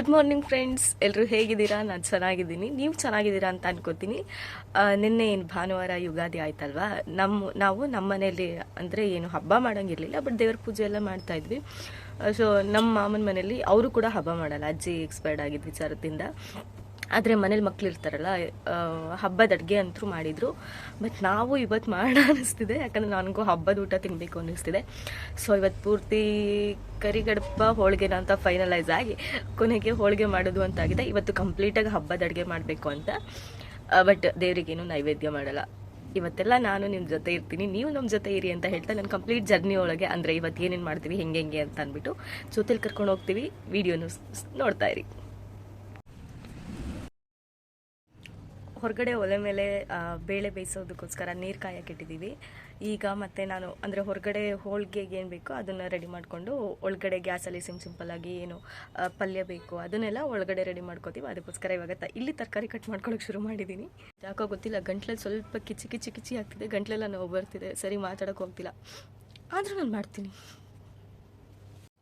Good morning friends, ಎಲ್ಲರೂ ಹೇಗಿದ್ದೀರಾ? ನಾನು ಚೆನ್ನಾಗಿದ್ದೀನಿ, ನೀವು ಚೆನ್ನಾಗಿದ್ದೀರಾ ಅಂತ ಅನ್ಕೋತೀನಿ. ನಿನ್ನೆ ಏನು ಭಾನುವಾರ ಯುಗಾದಿ ಆಯ್ತಲ್ವಾ, ನಾವು ನಮ್ಮ ಮನೇಲಿ ಅಂದರೆ ಏನು ಹಬ್ಬ ಮಾಡೋಂಗಿರಲಿಲ್ಲ, ಬಟ್ ದೇವ್ರ ಪೂಜೆ ಎಲ್ಲ ಮಾಡ್ತಾಯಿದ್ವಿ. ಸೊ ನಮ್ಮ ಮಾಮನ ಮನೇಲಿ ಅವರು ಕೂಡ ಹಬ್ಬ ಮಾಡಲ್ಲ, ಅಜ್ಜಿ ಎಕ್ಸ್ಪೈರ್ಡ್ ಆಗಿದ್ದ ವಿಚಾರದಿಂದ. ಆದರೆ ಮನೇಲಿ ಮಕ್ಳು ಇರ್ತಾರಲ್ಲ, ಹಬ್ಬದ ಅಡುಗೆ ಅಂತೂ ಮಾಡಿದರು. ಬಟ್ ನಾವು ಇವತ್ತು ಮಾಡೋಣ ಅನ್ನಿಸ್ತಿದೆ, ಯಾಕಂದರೆ ನನಗೂ ಹಬ್ಬದ ಊಟ ತಿನ್ನಬೇಕು ಅನ್ನಿಸ್ತಿದೆ. ಸೊ ಇವತ್ತು ಪೂರ್ತಿ ಕರಿಗಡಪ ಹೋಳಿಗೆನ ಅಂತ ಫೈನಲೈಸ್ ಆಗಿ ಕೊನೆಗೆ ಹೋಳಿಗೆ ಮಾಡೋದು ಅಂತಾಗಿದೆ. ಇವತ್ತು ಕಂಪ್ಲೀಟಾಗಿ ಹಬ್ಬದ ಅಡುಗೆ ಮಾಡಬೇಕು ಅಂತ. ಬಟ್ ದೇವರಿಗೇನು ನೈವೇದ್ಯ ಮಾಡಲ್ಲ. ಇವತ್ತೆಲ್ಲ ನಾನು ನಿಮ್ಮ ಜೊತೆ ಇರ್ತೀನಿ, ನೀವು ನಮ್ಮ ಜೊತೆ ಇರಿ ಅಂತ ಹೇಳ್ತಾ ನಾನು ಕಂಪ್ಲೀಟ್ ಜರ್ನಿ ಒಳಗೆ, ಅಂದರೆ ಇವತ್ತು ಏನೇನು ಮಾಡ್ತೀವಿ ಹೆಂಗೆ ಅಂತ ಅಂದ್ಬಿಟ್ಟು ಜೊತೆಲಿ ಕರ್ಕೊಂಡು ಹೋಗ್ತೀವಿ. ವಿಡಿಯೋನು ನೋಡ್ತಾ ಇರಿ. ಹೊರಗಡೆ ಒಲೆ ಮೇಲೆ ಬೇಳೆ ಬೇಯಿಸೋದಕ್ಕೋಸ್ಕರ ನೀರು ಕಾಯಕ್ಕೆ ಇಟ್ಟಿದ್ದೀವಿ. ಈಗ ಮತ್ತೆ ನಾನು ಅಂದರೆ ಹೊರಗಡೆ ಹೋಳಿಗೆಗೆ ಏನು ಬೇಕೋ ಅದನ್ನು ರೆಡಿ ಮಾಡಿಕೊಂಡು ಒಳಗಡೆ ಗ್ಯಾಸಲ್ಲಿ ಸಿಂಪಲ್ಲಾಗಿ ಏನು ಪಲ್ಯ ಬೇಕು ಅದನ್ನೆಲ್ಲ ಒಳಗಡೆ ರೆಡಿ ಮಾಡ್ಕೋತೀವಿ. ಅದಕ್ಕೋಸ್ಕರ ಇವಾಗ ಇಲ್ಲಿ ತರಕಾರಿ ಕಟ್ ಮಾಡ್ಕೊಳ್ಳೋಕೆ ಶುರು ಮಾಡಿದ್ದೀನಿ. ಯಾಕೋ ಗೊತ್ತಿಲ್ಲ, ಗಂಟ್ಲಲ್ಲಿ ಸ್ವಲ್ಪ ಕಿಚಿ ಆಗ್ತಿದೆ, ಗಂಟ್ಲೆಲ್ಲ ನೋವು ಬರ್ತಿದೆ, ಸರಿ ಮಾತಾಡೋಕೆ ಹೋಗ್ತಿಲ್ಲ, ಆದರೂ ನಾನು ಮಾಡ್ತೀನಿ.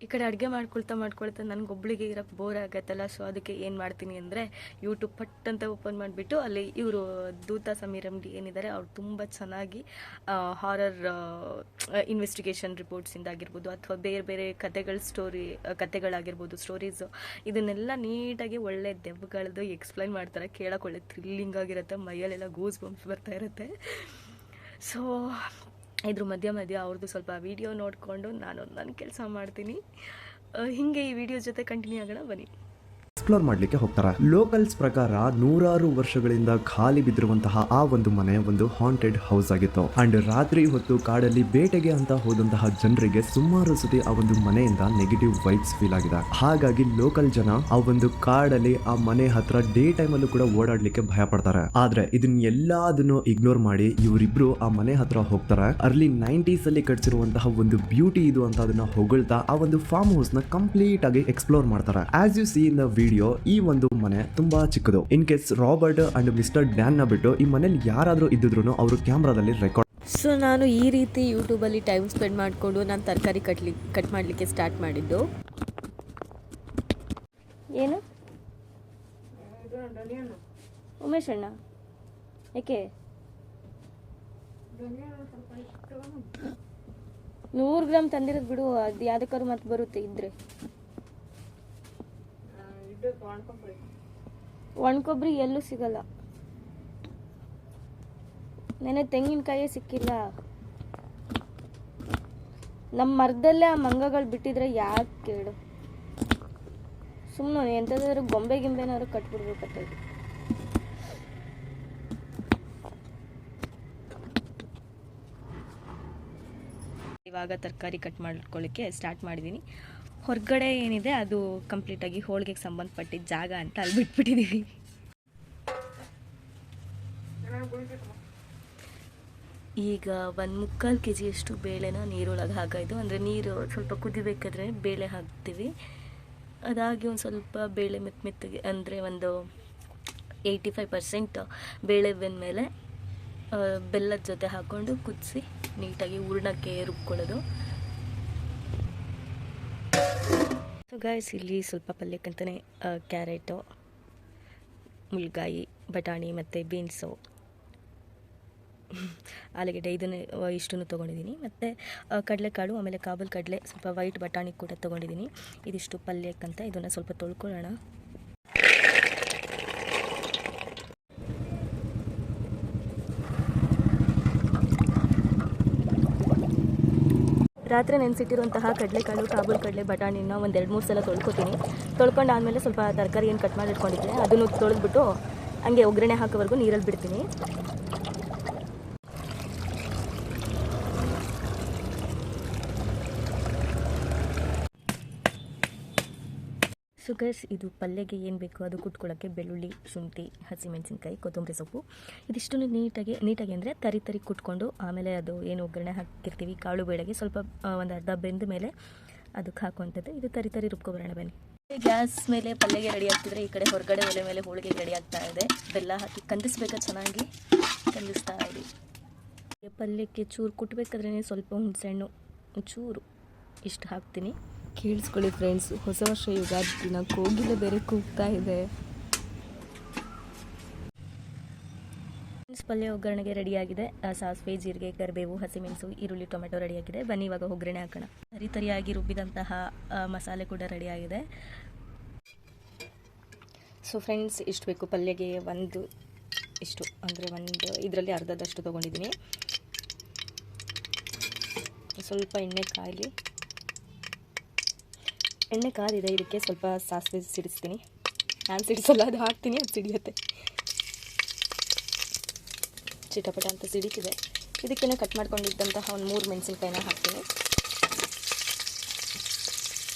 ಈ ಕಡೆ ಅಡುಗೆ ಮಾಡ್ಕೊಳ್ತಾ ನನಗೊಬ್ಳಿಗೆ ಇರೋಕ್ಕೆ ಬೋರ್ ಆಗತ್ತಲ್ಲ. ಸೊ ಅದಕ್ಕೆ ಏನು ಮಾಡ್ತೀನಿ ಅಂದರೆ ಯೂಟ್ಯೂಬ್ ಪಟ್ ಅಂತ ಓಪನ್ ಮಾಡಿಬಿಟ್ಟು ಅಲ್ಲಿ ಇವರು ದೂತ ಸಮೀರ್ ಎಮ್ ಡಿ ಏನಿದ್ದಾರೆ, ಅವ್ರು ತುಂಬ ಚೆನ್ನಾಗಿ ಹಾರರ್ ಇನ್ವೆಸ್ಟಿಗೇಷನ್ ರಿಪೋರ್ಟ್ಸಿಂದ ಆಗಿರ್ಬೋದು ಅಥವಾ ಬೇರೆ ಕತೆಗಳಾಗಿರ್ಬೋದು, ಸ್ಟೋರೀಸು, ಇದನ್ನೆಲ್ಲ ನೀಟಾಗಿ ಒಳ್ಳೆ ದೆವ್ವಗಳದ್ದು ಎಕ್ಸ್ಪ್ಲೈನ್ ಮಾಡ್ತಾರೆ. ಕೇಳೋಕೆ ಒಳ್ಳೆ ಥ್ರಿಲ್ಲಿಂಗ್ ಆಗಿರುತ್ತೆ, ಮೈಯಲ್ಲೆಲ್ಲ ಗೂಸ್ ಬಂಪ್ಸ್ ಬರ್ತಾ ಇರುತ್ತೆ. ಸೊ ಇದ್ರ ಮಧ್ಯ ಅವ್ರದ್ದು ಸ್ವಲ್ಪ ವಿಡಿಯೋ ನೋಡಿಕೊಂಡು ನಾನು ನನ್ನ ಕೆಲಸ ಮಾಡ್ತೀನಿ. ಹೀಗೆ ಈ ವಿಡಿಯೋ ಜೊತೆ ಕಂಟಿನ್ಯೂ ಆಗೋಣ, ಬನ್ನಿ. ಎಕ್ಸ್ಪ್ಲೋರ್ ಮಾಡಲಿಕ್ಕೆ ಹೋಗ್ತಾರೆ. ಲೋಕಲ್ಸ್ ಪ್ರಕಾರ ನೂರಾರು ವರ್ಷಗಳಿಂದ ಖಾಲಿ ಬಿದ್ದಿರುವಂತಹ ಆ ಒಂದು ಮನೆ ಒಂದು ಹಾಂಟೆಡ್ ಹೌಸ್ ಆಗಿತ್ತು. ಅಂಡ್ ರಾತ್ರಿ ಹೊತ್ತು ಕಾಡಲ್ಲಿ ಬೇಟೆಗೆ ಅಂತ ಹೋದಂತಹ ಜನರಿಗೆ ಸುಮಾರು ಸತಿ ಆ ಒಂದು ಮನೆಯಿಂದ ನೆಗೆಟಿವ್ ವೈಬ್ಸ್ ಫೀಲ್ ಆಗಿದೆ. ಹಾಗಾಗಿ ಲೋಕಲ್ ಜನ ಆ ಒಂದು ಕಾಡಲ್ಲಿ ಆ ಮನೆ ಹತ್ರ ಡೇ ಟೈಮ್ ಅಲ್ಲೂ ಕೂಡ ಓಡಾಡ್ಲಿಕ್ಕೆ ಭಯ ಪಡ್ತಾರೆ. ಆದ್ರೆ ಇದನ್ನೆಲ್ಲದನ್ನು ಇಗ್ನೋರ್ ಮಾಡಿ ಇವರಿಬ್ರು ಆ ಮನೆ ಹತ್ರ ಹೋಗ್ತಾರೆ. ಅರ್ಲಿ 90s ಅಲ್ಲಿ ಕಟ್ಸಿರುವಂತಹ ಒಂದು ಬ್ಯೂಟಿ ಇದು ಅಂತ ಅದನ್ನ ಹೊಗಳ್ತಾ ಆ ಒಂದು ಫಾರ್ಮ್ ಹೌಸ್ ನ ಕಂಪ್ಲೀಟ್ ಆಗಿ ಎಕ್ಸ್ಪ್ಲೋರ್ ಮಾಡ್ತಾರೆ. As U C in the video, ಈ ಒಂದು ಮನೆ ತುಂಬಾ ಚಿಕ್ಕದು. In case Robert and mister Dan ನ ಬಿಟ್ಟು ಈ ಮನೇಲಿ ಯಾರಾದ್ರೂ ಇದ್ದಿದ್ರು ಅವರು ಕ್ಯಾಮ್ರಾದಲ್ಲಿ ರೆಕಾರ್ಡ್. ಸೊ ನಾನು ಈ ರೀತಿ ಯೂಟ್ಯೂಬಲ್ಲಿ ಟೈಮ್ ಸ್ಪೆಂಡ್ ಮಾಡಿಕೊಂಡು ನಾನು ತರಕಾರಿ ಕಟ್ ಮಾಡಲಿಕ್ಕೆ ಸ್ಟಾರ್ಟ್ ಮಾಡಿದ್ದು. ಏನು ಉಮೇಶ್ ಅಣ್ಣ, ಯಾಕೆ 100 ಗ್ರಾಮ್ ತಂದಿರೋದು ಬಿಡು, ಅದು ಯಾವ್ದಕ್ಕಾದ್ರು ಮತ್ತೆ ಬರುತ್ತೆ ಇದ್ರೆ. ಒಣಕೊಬ್ಬರಿ ಎಲ್ಲೂ ಸಿಗಲ್ಲ, ನೆನೆ ತೆಂಗಿನಕಾಯೇ ಸಿಕ್ಕಿಲ್ಲ. ನಮ್ಮ ಮರದಲ್ಲೇ ಆ ಮಂಗಗಳು ಬಿಟ್ಟಿದ್ರೆ ಯಾಕೆ ಕೇಳು, ಸುಮ್ಮನೆ ಎಂಥದಾದ್ರು ಗೊಂಬೆಗಿಂಬೆನಾದ್ರು ಕಟ್ಬಿಡ್ಬೇಕತ್ತ. ಇವಾಗ ತರಕಾರಿ ಕಟ್ ಮಾಡ್ಕೊಳ್ಳಿಕ್ಕೆ ಸ್ಟಾರ್ಟ್ ಮಾಡಿದ್ದೀನಿ. ಹೊರಗಡೆ ಏನಿದೆ ಅದು ಕಂಪ್ಲೀಟಾಗಿ ಹೋಳಿಗೆಗೆ ಸಂಬಂಧಪಟ್ಟಿದ್ದ ಜಾಗ ಅಂತ ಅಲ್ಲಿ ಬಿಟ್ಬಿಟ್ಟಿದ್ದೀವಿ. ಈಗ 1/4 kg ಬೇಳೆನ ನೀರೊಳಗೆ ಹಾಕಾಯಿತು. ಅಂದರೆ ನೀರು ಸ್ವಲ್ಪ ಕುದಿಬೇಕಾದ್ರೆ ಬೇಳೆ ಹಾಕ್ತೀವಿ. ಅದಾಗಿ ಒಂದು ಸ್ವಲ್ಪ ಬೇಳೆ ಮೆತ್ತಗೆ ಅಂದರೆ ಒಂದು 85% ಬೇಳೆ ಬೆಂದಮೇಲೆ ಬೆಲ್ಲದ ಜೊತೆ ಹಾಕ್ಕೊಂಡು ಕುದಿಸಿ ನೀಟಾಗಿ ಹೂರ್ಣಕ್ಕೆ ರುಬ್ಕೊಳ್ಳೋದು. ಸೊ ಗೈಸ್, ಇಲ್ಲಿ ಸ್ವಲ್ಪ ಪಲ್ಯಕ್ಕಂತಲೇ ಕ್ಯಾರೆಟು, ಮುಳ್ಗಾಯಿ, ಬಟಾಣಿ ಮತ್ತು ಬೀನ್ಸು, ಆಲೂಗಡ್ಡೆ ಇಷ್ಟನ್ನು ತೊಗೊಂಡಿದ್ದೀನಿ. ಮತ್ತು ಕಡಲೆಕಾಳು, ಆಮೇಲೆ ಕಾಬೂಲ್ ಕಡಲೆ, ಸ್ವಲ್ಪ ವೈಟ್ ಬಟಾಣಿ ಕೂಡ ತೊಗೊಂಡಿದ್ದೀನಿ. ಇದಿಷ್ಟು ಪಲ್ಯಕ್ಕಂತ. ಇದನ್ನು ಸ್ವಲ್ಪ ತೊಳ್ಕೊಳ್ಳೋಣ. ರಾತ್ರಿ ನೆನೆಸಿಟ್ಟಿರುವಂತಹ ಕಡಲೆಕಾಳು, ಕಾಬೂಲ್ ಕಡಲೆ, ಬಟಾಣಿನ ಒಂದು 2-3 ಸಲ ತೊಳ್ಕೊತೀನಿ. ತೊಳ್ಕೊಂಡಾದಮೇಲೆ ಸ್ವಲ್ಪ ತರಕಾರಿ ಏನು ಕಟ್ ಮಾಡಿ ಇಟ್ಕೊಂಡಿದ್ದೆ ಅದನ್ನು ತೊಳೆದ್ಬಿಟ್ಟು ಹಂಗೆ ಒಗ್ಗರಣೆ ಹಾಕೋವರೆಗೂ ನೀರಲ್ಲಿ ಬಿಡ್ತೀನಿ. ಸುಗರ್ಸ್, ಇದು ಪಲ್ಯಗೆ ಏನು ಬೇಕು ಅದು ಕುಟ್ಕೊಳ್ಳೋಕ್ಕೆ ಬೆಳ್ಳುಳ್ಳಿ, ಶುಂಠಿ, ಹಸಿಮೆಣಸಿನ್ಕಾಯಿ, ಕೊತ್ತಂಬರಿ ಸೊಪ್ಪು, ಇದಿಷ್ಟನ್ನು ನೀಟಾಗಿ ಅಂದರೆ ತರಿ ಕುಟ್ಕೊಂಡು ಆಮೇಲೆ ಅದು ಏನು ಒಗ್ಗರಣೆ ಹಾಕಿರ್ತೀವಿ ಕಾಳು ಬೇಳೆಗೆ ಸ್ವಲ್ಪ ಒಂದು ಅರ್ಧ ಬೆಂದ ಮೇಲೆ ಅದಕ್ಕೆ ಹಾಕುವಂಥದ್ದು. ಇದು ತರಿ ರುಬ್ಕೊಬರೋಣ ಬನ್ನಿ. ಗ್ಯಾಸ್ ಮೇಲೆ ಪಲ್ಯಗೆ ರೆಡಿ ಆಗ್ತಿದ್ರೆ ಈ ಕಡೆ ಹೊರಗಡೆ ಒಲೆ ಮೇಲೆ ಹೋಳಿಗೆ ರೆಡಿ ಆಗ್ತಾ ಇದೆ. ಬೆಲ್ಲ ಹಾಕಿ ಕಂದಿಸ್ಬೇಕಾ, ಚೆನ್ನಾಗಿ ಕಂದಿಸ್ತಾ ಇರಿ. ಪಲ್ಯಕ್ಕೆ ಚೂರು ಕುಟ್ಟಬೇಕಾದ್ರೆ ಸ್ವಲ್ಪ ಹುಣಸೆಹಣ್ಣು ಚೂರು ಇಷ್ಟು ಹಾಕ್ತೀನಿ. ಕೇಳಿಸ್ಕೊಳ್ಳಿ ಫ್ರೆಂಡ್ಸ್, ಹೊಸ ವರ್ಷ ಯುಗಾದಿ ದಿನ ಕೋಗಿಲೆ ಬೇರೆ ಕೂಗ್ತಾ ಇದೆ. ಪಲ್ಯ ಒಗ್ಗರಣೆಗೆ ರೆಡಿಯಾಗಿದೆ. ಸಾಸಿವೆ, ಜೀರಿಗೆ, ಕರಿಬೇವು, ಹಸಿಮೆಣಸು, ಈರುಳ್ಳಿ, ಟೊಮೆಟೊ ರೆಡಿಯಾಗಿದೆ. ಬನ್ನಿ ಇವಾಗ ಒಗ್ಗರಣೆ ಹಾಕೋಣ. ತರಿಯಾಗಿ ರುಬ್ಬಿದಂತಹ ಮಸಾಲೆ ಕೂಡ ರೆಡಿಯಾಗಿದೆ. ಸೊ ಫ್ರೆಂಡ್ಸ್, ಇಷ್ಟು ಬೇಕು ಪಲ್ಯಗೆ. ಇಷ್ಟು ಅಂದರೆ ಇದರಲ್ಲಿ ಅರ್ಧದಷ್ಟು ತೊಗೊಂಡಿದ್ದೀನಿ. ಸ್ವಲ್ಪ ಎಣ್ಣೆ ಕಾಯಿಲಿ. ಎಣ್ಣೆ ಕಾದಿದೆ. ಇದಕ್ಕೆ ಸ್ವಲ್ಪ ಸಾಸಿವೆ ಸಿಡಿಸ್ತೀನಿ. ನಾನು ಸಿಡಿಸಲ್ಲ, ಅದು ಹಾಕ್ತೀನಿ, ಅದು ಸಿಡಿಯುತ್ತೆ. ಚಿಟಪಟ ಅಂತ ಸಿಡಿತಿದೆ. ಇದಕ್ಕೇನೆ ಕಟ್ ಮಾಡ್ಕೊಂಡಿದ್ದಂತಹ ಒಂದು 3 ಮೆಣಸಿನ್ಕಾಯಿನ ಹಾಕ್ತೀನಿ.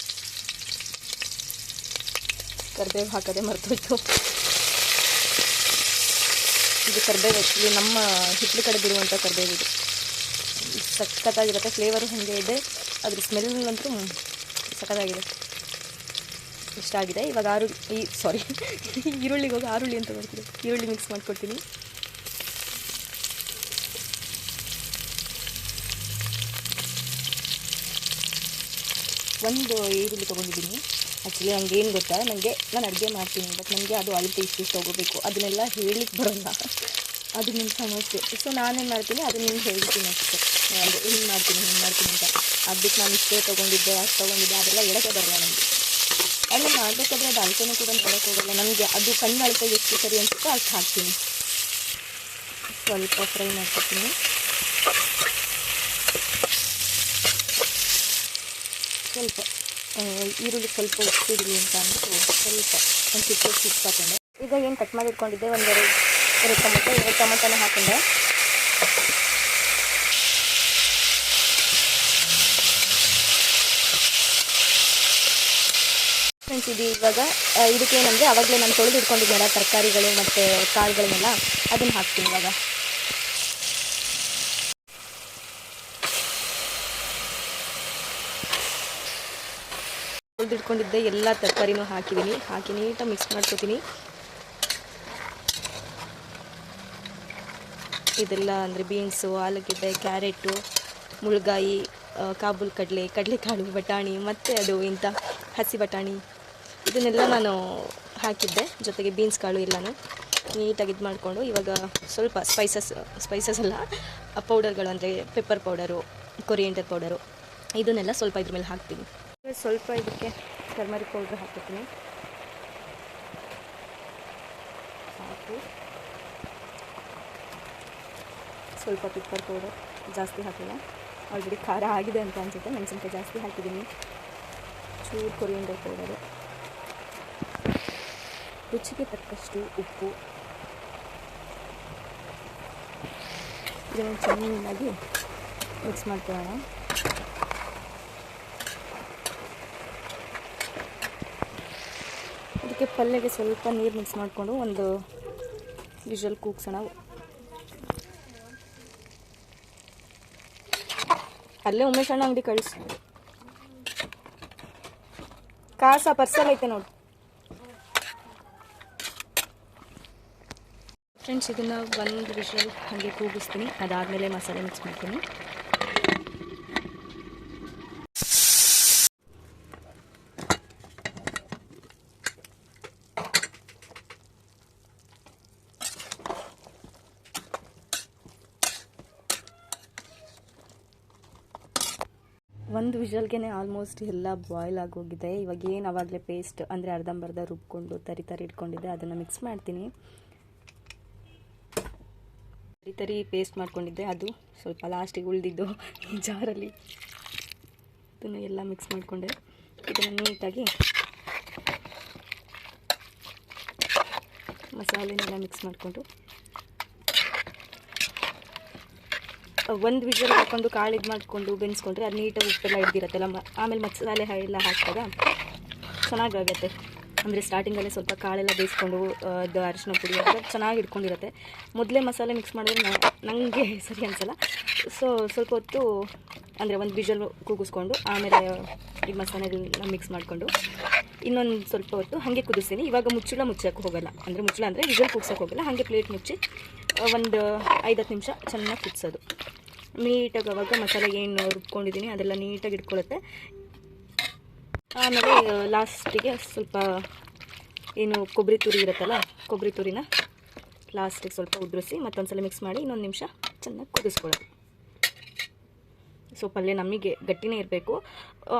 ಕರಿಬೇವು ಹಾಕೋದೇ ಮರ್ತೋಯ್ತು. ಇದು ಕರಿಬೇವು ಆ್ಯಕ್ಚುಲಿ ನಮ್ಮ ಹಿತ್ತಲ ಕಡೆ ಬಿಡುವಂಥ ಕರಿಬೇವು. ಇದು ಸಖತ್ತಾಗಿರುತ್ತೆ. ಫ್ಲೇವರು ಹಾಗೆ ಇದೆ, ಅದ್ರ ಸ್ಮೆಲ್ ಅಂತೂ ಸಖತ್ತಾಗಿದೆ. ಇಷ್ಟ ಆಗಿದೆ. ಇವಾಗ ಈರುಳ್ಳಿಗೆ ಹೋಗಿ ಆರುಳ್ಳಿ ಅಂತ ಬರ್ತೀನಿ. ಈರುಳ್ಳಿ ಮಿಕ್ಸ್ ಮಾಡ್ಕೊಡ್ತೀನಿ. ಒಂದು ಈರುಳ್ಳಿ ತೊಗೊಂಡಿದ್ದೀನಿ. ಆ್ಯಕ್ಚುಲಿ ನನಗೇನು ಗೊತ್ತಾ, ನಾನು ಅಡುಗೆ ಮಾಡ್ತೀನಿ, ಬಟ್ ನನಗೆ ಅದು ಅಳತೆ ಇಷ್ಟು ತೊಗೋಬೇಕು ಅದನ್ನೆಲ್ಲ ಹೇಳಲಿಕ್ಕೆ ಬರೋಲ್ಲ. ಅದು ನಿಮ್ಮ ಸಮಸ್ಯೆ. ಸೊ ನಾನೇನು ಮಾಡ್ತೀನಿ ಅದನ್ನು ನಿಮ್ಗೆ ಹೇಳ್ತೀನಿ ಅಷ್ಟೇ. ಅಂದರೆ ಹಿಂಗೆ ಮಾಡ್ತೀನಿ ಅಂತ. ಅದಕ್ಕೆ ನಾನು ಇಷ್ಟೇ ತೊಗೊಂಡಿದ್ದೆ, ಅಷ್ಟು ತೊಗೊಂಡಿದ್ದೆ, ಅದೆಲ್ಲ ಹೇಳೋಕ್ಕೆ ಬರಲ್ಲ ನನಗೆ. ಅದನ್ನು ಮಾಡಬೇಕಾದ್ರೆ ಅದು ಅಳತೆನೂ ಕೂಡ ನೋಡೋಕ್ಕೆ ಹೋಗಲ್ಲ ನನಗೆ. ಅದು ಕಣ್ಣು ಅಳತೆ ಎಷ್ಟು ಸರಿ ಅನಿಸುತ್ತೋ ಅಷ್ಟು ಹಾಕ್ತೀನಿ. ಸ್ವಲ್ಪ ಫ್ರೈ ಮಾಡ್ಕೊತೀನಿ. ಸ್ವಲ್ಪ ಈರುಳ್ಳಿ ಸ್ವಲ್ಪ ಉಪ್ಪಿರಲಿ ಅಂತ ಅಂದ್ಬಿಟ್ಟು ಸ್ವಲ್ಪ ಒಂದು ಚಿಕ್ಕ ಹಾಕೊಂಡೆ. ಈಗ ಏನು ಕಟ್ ಮಾಡಿ ಇಟ್ಕೊಂಡಿದ್ದೆ, ಎರಡು ಟೊಮೆಟೊನ ಹಾಕೊಂಡೆ. ಫ್ರೆಂಡ್ಸ್, ಇದು ಇವಾಗ ಇದಕ್ಕೇನಂದರೆ ಆವಾಗಲೇ ನಾನು ತೊಳೆದು ಇಟ್ಕೊಂಡಿದ್ದೆಲ್ಲ ತರಕಾರಿಗಳು ಮತ್ತು ಕಾಳುಗಳನ್ನೆಲ್ಲ ಅದನ್ನು ಹಾಕ್ತೀನಿ. ಇವಾಗ ತೊಳೆದಿಟ್ಕೊಂಡಿದ್ದೆ ಎಲ್ಲ ತರಕಾರಿನೂ ಹಾಕಿ ನೀಟಾಗಿ ಮಿಕ್ಸ್ ಮಾಡ್ಕೊತೀನಿ. ಇದೆಲ್ಲ ಅಂದರೆ ಬೀನ್ಸು, ಆಲೂಗೆಡ್ಡೆ, ಕ್ಯಾರೆಟು, ಮುಳ್ಗಾಯಿ, ಕಾಬೂಲ್ ಕಡಲೆಕಾಳು, ಬಟಾಣಿ ಮತ್ತು ಅದು ಹಸಿ ಬಟಾಣಿ, ಇದನ್ನೆಲ್ಲ ನಾನು ಹಾಕಿದ್ದೆ. ಜೊತೆಗೆ ಬೀನ್ಸ್ ಕಾಳು ಎಲ್ಲನೂ ನೀಟಾಗಿ ಇದು ಮಾಡಿಕೊಂಡು ಇವಾಗ ಸ್ವಲ್ಪ ಸ್ಪೈಸಸ್ ಅಲ್ಲ, ಪೌಡರ್ಗಳು ಅಂದರೆ ಪೆಪ್ಪರ್ ಪೌಡರು, ಕೊರಿಯಂಡರ್ ಪೌಡರು, ಇದನ್ನೆಲ್ಲ ಸ್ವಲ್ಪ ಇದ್ರ ಮೇಲೆ ಹಾಕ್ತೀನಿ. ಸ್ವಲ್ಪ ಇದಕ್ಕೆ ಟರ್ಮರಿಕ್ ಪೌಡ್ರ್ ಹಾಕ್ತೀನಿ. ಸಾಕು. ಸ್ವಲ್ಪ ಪೆಪ್ಪರ್ ಪೌಡರ್ ಜಾಸ್ತಿ ಹಾಕಿಲ್ಲ, ಆಲ್ರೆಡಿ ಖಾರ ಆಗಿದೆ ಅಂತ ಅನಿಸುತ್ತೆ. ಮೆಣಸಿನ್ಕಾಯಿ ಜಾಸ್ತಿ ಹಾಕಿದ್ದೀನಿ. ಚೂರು ಕೊರಿಯಂಡರ್ ಪೌಡರು, ರುಚಿಗೆ ತಕ್ಕಷ್ಟು ಉಪ್ಪು. ಇದನ್ನು ಚೆನ್ನಾಗಿ ಮಿಕ್ಸ್ ಮಾಡ್ಕೊಳ್ಳೋಣ. ಇದಕ್ಕೆ ಪಲ್ಯಗೆ ಸ್ವಲ್ಪ ನೀರು ಮಿಕ್ಸ್ ಮಾಡಿಕೊಂಡು ಒಂದು ವಿಷಲ್ ಕೂಗ್ಸೋಣ. ಅಲ್ಲೇ ಉಮೇಶ್ ಅಣ್ಣ ಅಂಗಡಿ ಕಳಿಸಿ. ಕಾಸ ಪರ್ಸಲ್ ಐತೆ ನೋಡಿ. ಫ್ರೆಂಡ್ಸ್, ಇದನ್ನು ಒಂದು ವಿಷಲ್ ಹಾಗೆ ಕೂಗಿಸ್ತೀನಿ. ಅದಾದಮೇಲೆ ಮಸಾಲೆ ಮಿಕ್ಸ್ ಮಾಡ್ತೀನಿ. ಒಂದು ವಿಷಲ್ಗೆ ಆಲ್ಮೋಸ್ಟ್ ಎಲ್ಲ ಬಾಯ್ಲ್ ಆಗೋಗಿದೆ. ಇವಾಗ ಏನು ಆವಾಗಲೇ ಪೇಸ್ಟ್ ಅಂದರೆ ಅರ್ಧಂಬರ್ಧ ರುಬ್ಕೊಂಡು ತರಿ ಇಟ್ಕೊಂಡಿದ್ದೆ, ಅದನ್ನು ಮಿಕ್ಸ್ ಮಾಡ್ತೀನಿ. ತರಿ ಪೇಸ್ಟ್ ಮಾಡ್ಕೊಂಡಿದ್ದೆ, ಅದು ಸ್ವಲ್ಪ ಲಾಸ್ಟಿಗೆ ಉಳಿದಿದ್ದು ಜಾರಲ್ಲಿ, ಇದನ್ನು ಎಲ್ಲ ಮಿಕ್ಸ್ ಮಾಡಿಕೊಂಡೆ. ಇದನ್ನು ನೀಟಾಗಿ ಮಸಾಲೆನೆಲ್ಲ ಮಿಕ್ಸ್ ಮಾಡಿಕೊಂಡು ಒಂದು ವಿಷಲ್ ಹಾಕ್ಕೊಂಡು ಕಾಳು ಇದು ಮಾಡಿಕೊಂಡು ಬೆನ್ಸ್ಕೊಂಡ್ರೆ ಅದು ನೀಟಾಗಿ ಉಪ್ಪೆಲ್ಲ ಹಿಡ್ದಿರತ್ತಲ್ಲ. ಆಮೇಲೆ ಮಸಾಲೆ ಎಲ್ಲ ಹಾಕಿದಾಗ ಚೆನ್ನಾಗಾಗತ್ತೆ. ಅಂದರೆ ಸ್ಟಾರ್ಟಿಂಗಲ್ಲೇ ಸ್ವಲ್ಪ ಕಾಳೆಲ್ಲ ಬೇಯಿಸ್ಕೊಂಡು ಅದು ಅರಿಶಿನ ಪುಡಿ ಅದೆಲ್ಲ ಚೆನ್ನಾಗಿ ಇಟ್ಕೊಂಡಿರುತ್ತೆ. ಮೊದಲೇ ಮಸಾಲೆ ಮಿಕ್ಸ್ ಮಾಡಿದ್ರೆ ನನಗೆ ಸರಿ ಅನಿಸಲ್ಲ. ಸೊ ಸ್ವಲ್ಪ ಹೊತ್ತು ಅಂದರೆ ಒಂದು ವಿಷಲ್ ಕೂಗಿಸ್ಕೊಂಡು ಆಮೇಲೆ ಈ ಮಸಾಲೆಗಳನ್ನ ಮಿಕ್ಸ್ ಮಾಡಿಕೊಂಡು ಇನ್ನೊಂದು ಸ್ವಲ್ಪ ಹೊತ್ತು ಹಾಗೆ ಕುದಿಸ್ತೀನಿ. ಇವಾಗ ಮುಚ್ಚಕ್ಕೆ ಹೋಗಲ್ಲ, ಅಂದರೆ ಅಂದರೆ ವಿಷಲ್ ಕೂಗ್ಸೋಕ್ಕೆ ಹೋಗಲ್ಲ. ಹಾಗೆ ಪ್ಲೇಟ್ ಮುಚ್ಚಿ ಒಂದು 5-10 ನಿಮಿಷ ಚೆನ್ನಾಗಿ ಕುದಿಸೋದು. ನೀಟಾಗಿ ಅವಾಗ ಮಸಾಲೆ ಏನು ರುಬ್ಕೊಂಡಿದ್ದೀನಿ ಅದೆಲ್ಲ ನೀಟಾಗಿ ಇಟ್ಕೊಳ್ಳುತ್ತೆ. ಆಮೇಲೆ ಲಾಸ್ಟಿಗೆ ಸ್ವಲ್ಪ ಏನು ಕೊಬ್ಬರಿ ತುರಿ ಇರುತ್ತಲ್ಲ, ಕೊಬ್ಬರಿ ತುರಿನ ಲಾಸ್ಟಿಗೆ ಸ್ವಲ್ಪ ಉದುರಿಸಿ ಮತ್ತೊಂದು ಸಲ ಮಿಕ್ಸ್ ಮಾಡಿ ಇನ್ನೊಂದು ನಿಮಿಷ ಚೆನ್ನಾಗಿ ಕುದಿಸ್ಕೊಳ್ಳೋದು. ಸೊ ಪಲ್ಯ ನಮಗೆ ಗಟ್ಟಿನೇ ಇರಬೇಕು,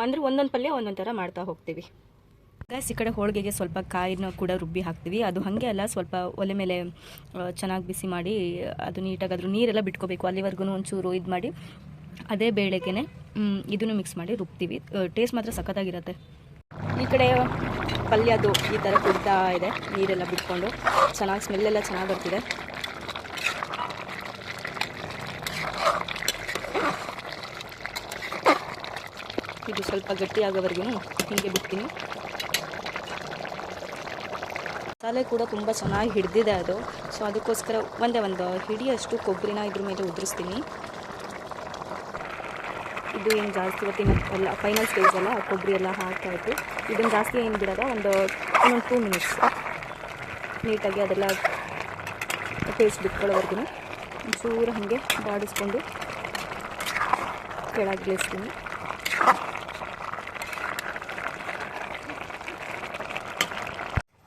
ಅಂದರೆ ಒಂದೊಂದು ಪಲ್ಯ ಒಂದೊಂದು ಥರ ಮಾಡ್ತಾ ಹೋಗ್ತೀವಿ. ಈ ಕಡೆ ಹೋಳಿಗೆಗೆ ಸ್ವಲ್ಪ ಕಾಯಿನ ಕೂಡ ರುಬ್ಬಿ ಹಾಕ್ತೀವಿ. ಅದು ಹಾಗೆ ಅಲ್ಲ, ಸ್ವಲ್ಪ ಒಲೆ ಮೇಲೆ ಚೆನ್ನಾಗಿ ಬಿಸಿ ಮಾಡಿ ಅದು ನೀಟಾಗಿ ಅದ್ರ ನೀರೆಲ್ಲ ಬಿಟ್ಕೋಬೇಕು. ಅಲ್ಲಿವರೆಗೂ ಒಂಚೂರು ಇದು ಮಾಡಿ ಅದೇ ಬೇಳೆಗೆ ಇದನ್ನು ಮಿಕ್ಸ್ ಮಾಡಿ ರುಬ್ತೀವಿ. ಟೇಸ್ಟ್ ಮಾತ್ರ ಸಖತ್ತಾಗಿರುತ್ತೆ. ಈ ಕಡೆ ಪಲ್ಯದು ಈ ಥರ ಕುಡ್ತಾ ಇದೆ, ನೀರೆಲ್ಲ ಬಿಟ್ಕೊಂಡು ಚೆನ್ನಾಗಿ ಸ್ಮೆಲ್ಲೆಲ್ಲ ಚೆನ್ನಾಗಿ ಬರ್ತಿದೆ. ಇದು ಸ್ವಲ್ಪ ಗಟ್ಟಿ ಆಗೋವರೆಗೂ ಹೀಗೆ ಬಿಡ್ತೀನಿ. ಮಸಾಲೆ ಕೂಡ ತುಂಬ ಚೆನ್ನಾಗಿ ಹಿಡಿದಿದೆ ಅದು. ಸೊ ಅದಕ್ಕೋಸ್ಕರ ಒಂದು ಹಿಡಿಯಷ್ಟು ಕೊಬ್ಬರಿನ ಇದ್ರ ಮೇಲೆ ಉದುರಿಸ್ತೀನಿ. ಇದು ಏನು ಜಾಸ್ತಿ ಹೊತ್ತಿನ ಎಲ್ಲ ಫೈನಲ್ ಸ್ಟೇಜ್ ಅಲ್ಲ, ಕೊಬ್ಬರಿ ಎಲ್ಲ ಹಾಕ್ತಾಯಿತ್ತು. ಇದನ್ನು ಜಾಸ್ತಿ ಏನು ಬಿಡೋದ, ಇನ್ನೊಂದು 2 ಮಿನಿಟ್ಸ್ ನೀಟಾಗಿ ಅದೆಲ್ಲ ಟೇಸ್ಟ್ ಬಿಟ್ಕೊಳ್ಳೋವರೆಗೂ ಒಂಚೂರು ಹಾಗೆ ಬಾಡಿಸ್ಕೊಂಡು ಕೆಳಗೆ ಇಳಿಸ್ತೀನಿ.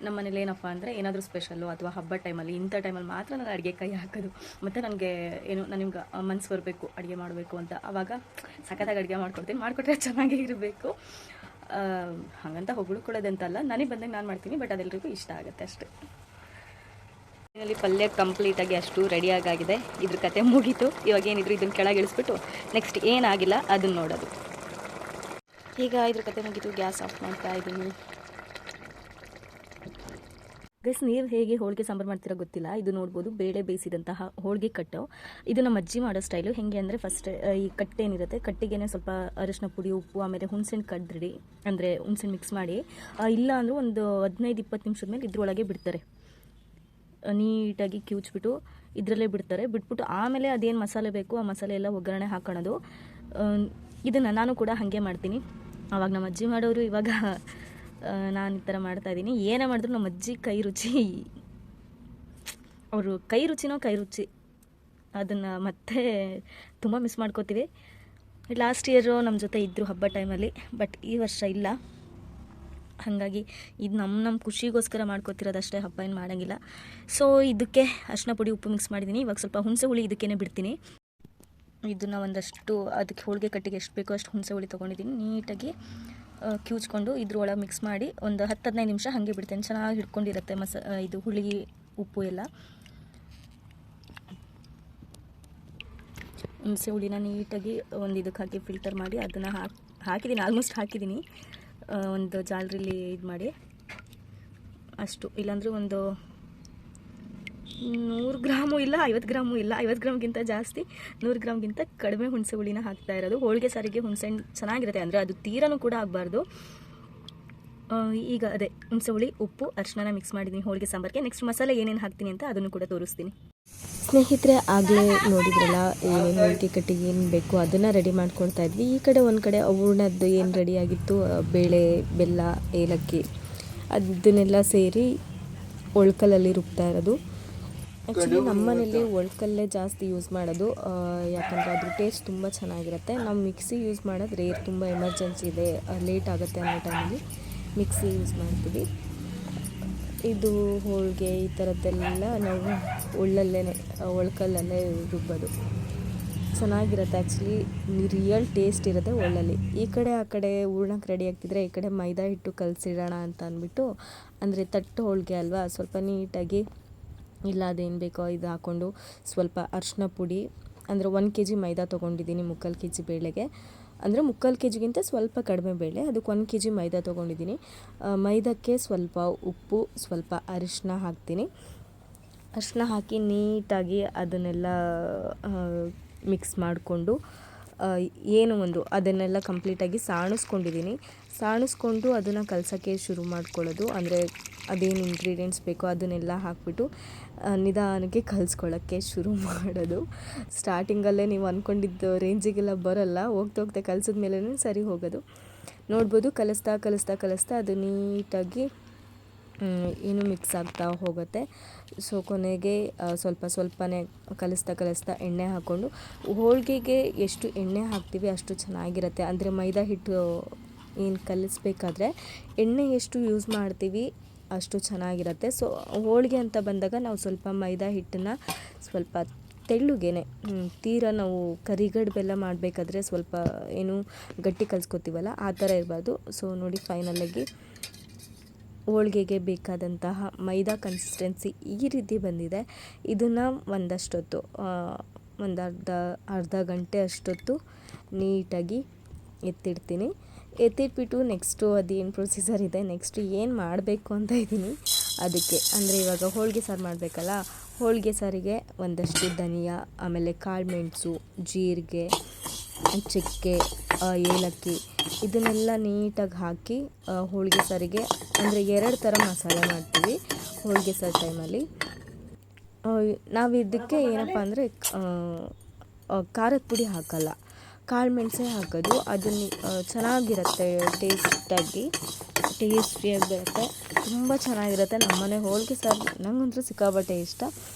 ನಮ್ಮ ಮನೇಲಿ ಏನಪ್ಪ ಅಂದರೆ ಏನಾದರೂ ಸ್ಪೆಷಲ್ಲು ಅಥವಾ ಹಬ್ಬ ಟೈಮಲ್ಲಿ, ಇಂಥ ಟೈಮಲ್ಲಿ ಮಾತ್ರ ನಾನು ಅಡುಗೆ ಕೈ ಹಾಕೋದು. ಮತ್ತು ನನಗೆ ಏನು ನನಗೆ ಮನಸ್ಸು ಬರಬೇಕು ಅಡುಗೆ ಮಾಡಬೇಕು ಅಂತ, ಆವಾಗ ಸಖತ್ತಾಗಿ ಅಡುಗೆ ಮಾಡ್ಕೊಡ್ತೀನಿ. ಮಾಡಿಕೊಟ್ರೆ ಚೆನ್ನಾಗೇ ಇರಬೇಕು, ಹಾಗಂತ ಹೊಗಳ್ಕೊಳ್ಳೋದಂತಲ್ಲ, ನನಗೆ ಬಂದಾಗ ನಾನು ಮಾಡ್ತೀನಿ. ಬಟ್ ಅದೆಲ್ಲರಿಗೂ ಇಷ್ಟ ಆಗುತ್ತೆ ಅಷ್ಟೇ. ಇದರಲ್ಲಿ ಪಲ್ಯ ಕಂಪ್ಲೀಟಾಗಿ ಅಷ್ಟು ರೆಡಿಯಾಗಿದೆ. ಇದ್ರ ಕತೆ ಮುಗೀತು. ಇವಾಗ ಏನಿದ್ರು ಇದನ್ನು ಕೆಳಗೆ ಇಳಿಸ್ಬಿಟ್ಟು ನೆಕ್ಸ್ಟ್ ಏನಾಗಿಲ್ಲ ಅದನ್ನು ನೋಡೋದು. ಈಗ ಇದ್ರ ಕತೆ ಮುಗೀತು, ಗ್ಯಾಸ್ ಆಫ್ ಮಾಡ್ತಾ ಇದ್ದೀನಿ. ಗೈಸ್, ನೀವು ಹೇಗೆ ಹೋಳಿಗೆ ಸಾಂಬಾರು ಮಾಡ್ತೀರಾ ಗೊತ್ತಿಲ್ಲ. ಇದು ನೋಡ್ಬೋದು, ಬೇಳೆ ಬೇಯಿಸಿದಂತಹ ಹೋಳಿಗೆ ಕಟ್ಟು. ಇದು ನಮ್ಮ ಅಜ್ಜಿ ಮಾಡೋ ಸ್ಟೈಲು. ಹೇಗೆ ಅಂದರೆ ಫಸ್ಟ್ ಈ ಕಟ್ಟೇನಿರುತ್ತೆ, ಕಟ್ಟಿಗೆನೆ ಸ್ವಲ್ಪ ಅರಿಶಿನ ಪುಡಿ, ಉಪ್ಪು, ಆಮೇಲೆ ಹುಣಸೆಹಣ್ಣು ಕಡ್ದಿಡಿ, ಅಂದರೆ ಹುಣಸೆಹಣ್ಣು ಮಿಕ್ಸ್ ಮಾಡಿ, ಇಲ್ಲ ಅಂದರೆ ಒಂದು 15-20 ನಿಮಿಷದ ಮೇಲೆ ಇದ್ರೊಳಗೆ ಬಿಡ್ತಾರೆ. ನೀಟಾಗಿ ಕಿವುಚ್ಬಿಟ್ಟು ಇದರಲ್ಲೇ ಬಿಡ್ತಾರೆ. ಬಿಟ್ಬಿಟ್ಟು ಆಮೇಲೆ ಅದೇನು ಮಸಾಲೆ ಬೇಕು ಆ ಮಸಾಲೆ ಎಲ್ಲ ಒಗ್ಗರಣೆ ಹಾಕೋಣದು. ಇದನ್ನು ನಾನು ಕೂಡ ಹಾಗೆ ಮಾಡ್ತೀನಿ. ಆವಾಗ ನಮ್ಮ ಅಜ್ಜಿ ಮಾಡೋರು, ಇವಾಗ ನಾನು ಈ ಥರ ಮಾಡ್ತಾಯಿದ್ದೀನಿ. ಏನೇ ಮಾಡಿದ್ರು ನಮ್ಮ ಅಜ್ಜಿ ಕೈ ರುಚಿ, ಅವರು ಕೈ ರುಚಿ, ಅದನ್ನು ಮತ್ತೆ ತುಂಬ ಮಿಸ್ ಮಾಡ್ಕೋತೀವಿ. ಲಾಸ್ಟ್ ಇಯರು ನಮ್ಮ ಜೊತೆ ಇದ್ದರು ಹಬ್ಬ ಟೈಮಲ್ಲಿ, ಬಟ್ ಈ ವರ್ಷ ಇಲ್ಲ. ಹಾಗಾಗಿ ಇದು ನಮ್ಮ ಖುಷಿಗೋಸ್ಕರ ಮಾಡ್ಕೋತಿರೋದಷ್ಟೇ, ಹಬ್ಬ ಏನು ಮಾಡೋಂಗಿಲ್ಲ. ಸೊ ಇದಕ್ಕೆ ಅರಿಶಿನ ಪುಡಿ, ಉಪ್ಪು ಮಿಕ್ಸ್ ಮಾಡಿದ್ದೀನಿ. ಇವಾಗ ಸ್ವಲ್ಪ ಹುಣಸೆ ಹುಳಿ ಇದಕ್ಕೇ ಬಿಡ್ತೀನಿ. ಇದನ್ನು ಒಂದಷ್ಟು ಅದಕ್ಕೆ ಹೋಳಿಗೆ ಕಟ್ಟಿಗೆ ಎಷ್ಟು ಬೇಕೋ ಅಷ್ಟು ಹುಣಸೆ ಹುಳಿ ತೊಗೊಂಡಿದ್ದೀನಿ. ನೀಟಾಗಿ ಕಿವುಚ್ಕೊಂಡು ಇದ್ರೊಳಗೆ ಮಿಕ್ಸ್ ಮಾಡಿ ಒಂದು 10-15 ನಿಮಿಷ ಹಾಗೆ ಬಿಡ್ತೇನೆ. ಚೆನ್ನಾಗಿ ಹಿಡ್ಕೊಂಡಿರುತ್ತೆ ಇದು ಹುಳಿ, ಉಪ್ಪು ಎಲ್ಲ. ಹುಣಸೆ ಹುಳಿನ ನೀಟಾಗಿ ಒಂದು ಇದಕ್ಕೆ ಹಾಕಿ ಫಿಲ್ಟರ್ ಮಾಡಿ ಅದನ್ನು ಹಾಕಿದ್ದೀನಿ, ಆಲ್ಮೋಸ್ಟ್ ಹಾಕಿದ್ದೀನಿ. ಒಂದು ಜಾಲರಿಲಿ ಇದು ಮಾಡಿ ಅಷ್ಟು, ಇಲ್ಲಾಂದರೆ ಒಂದು 100 ಗ್ರಾಮು ಇಲ್ಲ, 50 ಗ್ರಾಮು ಇಲ್ಲ, 50 ಗ್ರಾಮ್ಗಿಂತ ಜಾಸ್ತಿ, 100 ಗ್ರಾಮ್ಗಿಂತ ಕಡಿಮೆ ಹುಣಸೆ ಹುಳಿನ ಹಾಕ್ತಾ ಇರೋದು. ಹೋಳಿಗೆ ಸಾರಿಗೆ ಹುಣಸೆ ಹಣ್ಣು ಚೆನ್ನಾಗಿರುತ್ತೆ, ಅಂದರೆ ಅದು ತೀರನೂ ಕೂಡ ಆಗಬಾರ್ದು. ಈಗ ಅದೇ ಹುಣಸೆ ಹುಳಿ, ಉಪ್ಪು, ಅರಿಶಿನ ಮಿಕ್ಸ್ ಮಾಡಿದ್ದೀನಿ ಹೋಳಿಗೆ ಸಾಂಬಾರಿಗೆ. ನೆಕ್ಸ್ಟ್ ಮಸಾಲೆ ಏನೇನು ಹಾಕ್ತೀನಿ ಅಂತ ಅದನ್ನು ಕೂಡ ತೋರಿಸ್ತೀನಿ. ಸ್ನೇಹಿತರೆ, ಆಗಲೇ ನೋಡಿದ್ರಲ್ಲ ಏನೇನು ಹೋಳಿಗೆ ಕಟ್ಟಿಗೆ ಏನು ಬೇಕು ಅದನ್ನು ರೆಡಿ ಮಾಡ್ಕೊಳ್ತಾ ಇದ್ವಿ. ಈ ಕಡೆ ಒಂದು ಕಡೆ ಹೂರ್ಣದ್ದು ಏನು ರೆಡಿಯಾಗಿತ್ತು, ಬೇಳೆ, ಬೆಲ್ಲ, ಏಲಕ್ಕಿ ಅದನ್ನೆಲ್ಲ ಸೇರಿ ಒಳ್ಕಲಲ್ಲಿ ರುಬ್ತಾ ಇರೋದು. ಆ್ಯಕ್ಚುಲಿ ನಮ್ಮ ಮನೇಲಿ ಒಳ್ಕಲ್ಲೇ ಜಾಸ್ತಿ ಯೂಸ್ ಮಾಡೋದು, ಯಾಕಂದರೆ ಅದ್ರ ಟೇಸ್ಟ್ ತುಂಬ ಚೆನ್ನಾಗಿರುತ್ತೆ. ನಾವು ಮಿಕ್ಸಿ ಯೂಸ್ ಮಾಡೋದು ರೇರ್, ತುಂಬ ಎಮರ್ಜೆನ್ಸಿ ಇದೆ, ಲೇಟ್ ಆಗುತ್ತೆ ಅನ್ನೋ ಟೈಮಲ್ಲಿ ಮಿಕ್ಸಿ ಯೂಸ್ ಮಾಡ್ತೀವಿ. ಇದು ಹೋಳಿಗೆ ಈ ಥರದ್ದೆಲ್ಲ ನಾವು ಒಳ್ಕಲ್ಲಲ್ಲೇ ರುಬ್ಬೋದು. ಚೆನ್ನಾಗಿರುತ್ತೆ ಆ್ಯಕ್ಚುಲಿ, ರಿಯಲ್ ಟೇಸ್ಟ್ ಇರುತ್ತೆ ಒಳ್ಳಲ್ಲಿ. ಈ ಕಡೆ ಆ ಕಡೆ ಹೂರ್ಣಕ್ಕೆ ರೆಡಿ ಆಗ್ತಿದ್ರೆ ಈ ಕಡೆ ಮೈದಾ ಹಿಟ್ಟು ಕಲಸಿಡೋಣ ಅಂತ ಅಂದ್ಬಿಟ್ಟು, ಅಂದರೆ ತಟ್ಟು ಹೋಳಿಗೆ ಅಲ್ವಾ, ಸ್ವಲ್ಪ ನೀಟಾಗಿ ಇಲ್ಲ ಅದೇನು ಬೇಕೋ ಇದು ಹಾಕ್ಕೊಂಡು ಸ್ವಲ್ಪ ಅರಿಶಿನ ಪುಡಿ, ಅಂದರೆ 1 kg ಮೈದಾ ತೊಗೊಂಡಿದ್ದೀನಿ 3/4 kg ಬೇಳೆಗೆ, ಅಂದರೆ 3/4 kgಗಿಂತ ಸ್ವಲ್ಪ ಕಡಿಮೆ ಬೇಳೆ, ಅದಕ್ಕೆ 1 kg ಮೈದಾ ತೊಗೊಂಡಿದ್ದೀನಿ. ಮೈದಾಕ್ಕೆ ಸ್ವಲ್ಪ ಉಪ್ಪು, ಸ್ವಲ್ಪ ಅರಿಶಿನ ಹಾಕ್ತೀನಿ. ಅರಿಶಿನ ಹಾಕಿ ನೀಟಾಗಿ ಅದನ್ನೆಲ್ಲ ಮಿಕ್ಸ್ ಮಾಡಿಕೊಂಡು ಅದನ್ನೆಲ್ಲ ಕಂಪ್ಲೀಟಾಗಿ ಸಾಣಿಸ್ಕೊಂಡು ಅದನ್ನು ಕಲಸೋಕ್ಕೆ ಶುರು ಮಾಡ್ಕೊಳ್ಳೋದು. ಅಂದರೆ ಅದೇನು ಇಂಗ್ರೀಡಿಯೆಂಟ್ಸ್ ಬೇಕೋ ಅದನ್ನೆಲ್ಲ ಹಾಕ್ಬಿಟ್ಟು ನಿಧಾನಕ್ಕೆ ಕಲಿಸ್ಕೊಳ್ಳೋಕ್ಕೆ ಶುರು ಮಾಡೋದು. ಸ್ಟಾರ್ಟಿಂಗಲ್ಲೇ ನೀವು ಅಂದ್ಕೊಂಡಿದ್ದು ರೇಂಜಿಗೆಲ್ಲ ಬರೋಲ್ಲ, ಹೋಗ್ತಾ ಕಲಿಸಿದ ಮೇಲೇ ಸರಿ ಹೋಗೋದು. ನೋಡ್ಬೋದು, ಕಲಿಸ್ತಾ ಅದು ನೀಟಾಗಿ ಏನು ಮಿಕ್ಸ್ ಆಗ್ತಾ ಹೋಗುತ್ತೆ. ಸೊ ಕೊನೆಗೆ ಸ್ವಲ್ಪನೇ ಕಲಿಸ್ತಾ ಎಣ್ಣೆ ಹಾಕ್ಕೊಂಡು, ಹೋಳಿಗೆಗೆ ಎಷ್ಟು ಎಣ್ಣೆ ಹಾಕ್ತೀವಿ ಅಷ್ಟು ಚೆನ್ನಾಗಿರುತ್ತೆ. ಅಂದರೆ ಮೈದಾ ಹಿಟ್ಟು ಏನು ಕಲಿಸ್ಬೇಕಾದ್ರೆ ಎಣ್ಣೆ ಎಷ್ಟು ಯೂಸ್ ಮಾಡ್ತೀವಿ ಅಷ್ಟು ಚೆನ್ನಾಗಿರುತ್ತೆ. ಸೊ ಹೋಳಿಗೆ ಅಂತ ಬಂದಾಗ ನಾವು ಸ್ವಲ್ಪ ಮೈದಾ ಹಿಟ್ಟನ್ನು ಸ್ವಲ್ಪ ತೆಳ್ಳಗೇನೆ ತೀರಾ ನಾವು ಕರಿಗಡುಬು ಬೆಲ್ಲ ಮಾಡಬೇಕಾದ್ರೆ ಸ್ವಲ್ಪ ಏನು ಗಟ್ಟಿ ಕಲಿಸ್ಕೊತೀವಲ್ಲ ಆ ಥರ ಇರಬಾರ್ದು. ಸೊ ನೋಡಿ ಫೈನಲಾಗಿ ಹೋಳಿಗೆಗೆ ಬೇಕಾದಂತಹ ಮೈದಾ ಕನ್ಸಿಸ್ಟೆನ್ಸಿ ಈ ರೀತಿ ಬಂದಿದೆ. ಇದನ್ನು ಒಂದಷ್ಟೊತ್ತು ಒಂದು ಅರ್ಧ ಗಂಟೆ ಅಷ್ಟೊತ್ತು ನೀಟಾಗಿ ಎತ್ತಿಡ್ತೀನಿ. ಎತ್ತಿಟ್ಬಿಟ್ಟು ನೆಕ್ಸ್ಟು ಅದೇನು ಪ್ರೊಸೀಜರ್ ಇದೆ, ನೆಕ್ಸ್ಟು ಏನು ಮಾಡಬೇಕು ಅಂತ ಇದ್ದೀನಿ ಅದಕ್ಕೆ. ಅಂದರೆ ಇವಾಗ ಹೋಳಿಗೆ ಸಾರು ಮಾಡಬೇಕಲ್ಲ, ಹೋಳಿಗೆ ಸಾರಿಗೆ ಒಂದಷ್ಟು ಧನಿಯಾ, ಆಮೇಲೆ ಕಾಳು ಮೆಣಸು, ಜೀರಿಗೆ, ಚಕ್ಕೆ, ಏಲಕ್ಕಿ ಇದನ್ನೆಲ್ಲ ನೀಟಾಗಿ ಹಾಕಿ ಹೋಳಿಗೆ ಸಾರಿಗೆ ಅಂದರೆ 2 ಥರ ಮಸಾಲೆ ಮಾಡ್ತೀವಿ ಹೋಳಿಗೆ ಸಾರು ಟೈಮಲ್ಲಿ. ನಾವು ಇದಕ್ಕೆ ಏನಪ್ಪ ಅಂದರೆ ಖಾರದ ಪುಡಿ ಹಾಕಲ್ಲ, ಕಾಳು ಮೆಣಸೇ ಹಾಕೋದು. ಅದನ್ನು ಚೆನ್ನಾಗಿರುತ್ತೆ, ಟೇಸ್ಟಿಯಾಗಿ ಬರುತ್ತೆ, ತುಂಬ ಚೆನ್ನಾಗಿರುತ್ತೆ. ನಮ್ಮನೆ ಹೋಳಿಗೆ ಸಾರು ನಂಗಂತೂ ಸಿಕ್ಕಾಪಟ್ಟೆ ಇಷ್ಟ.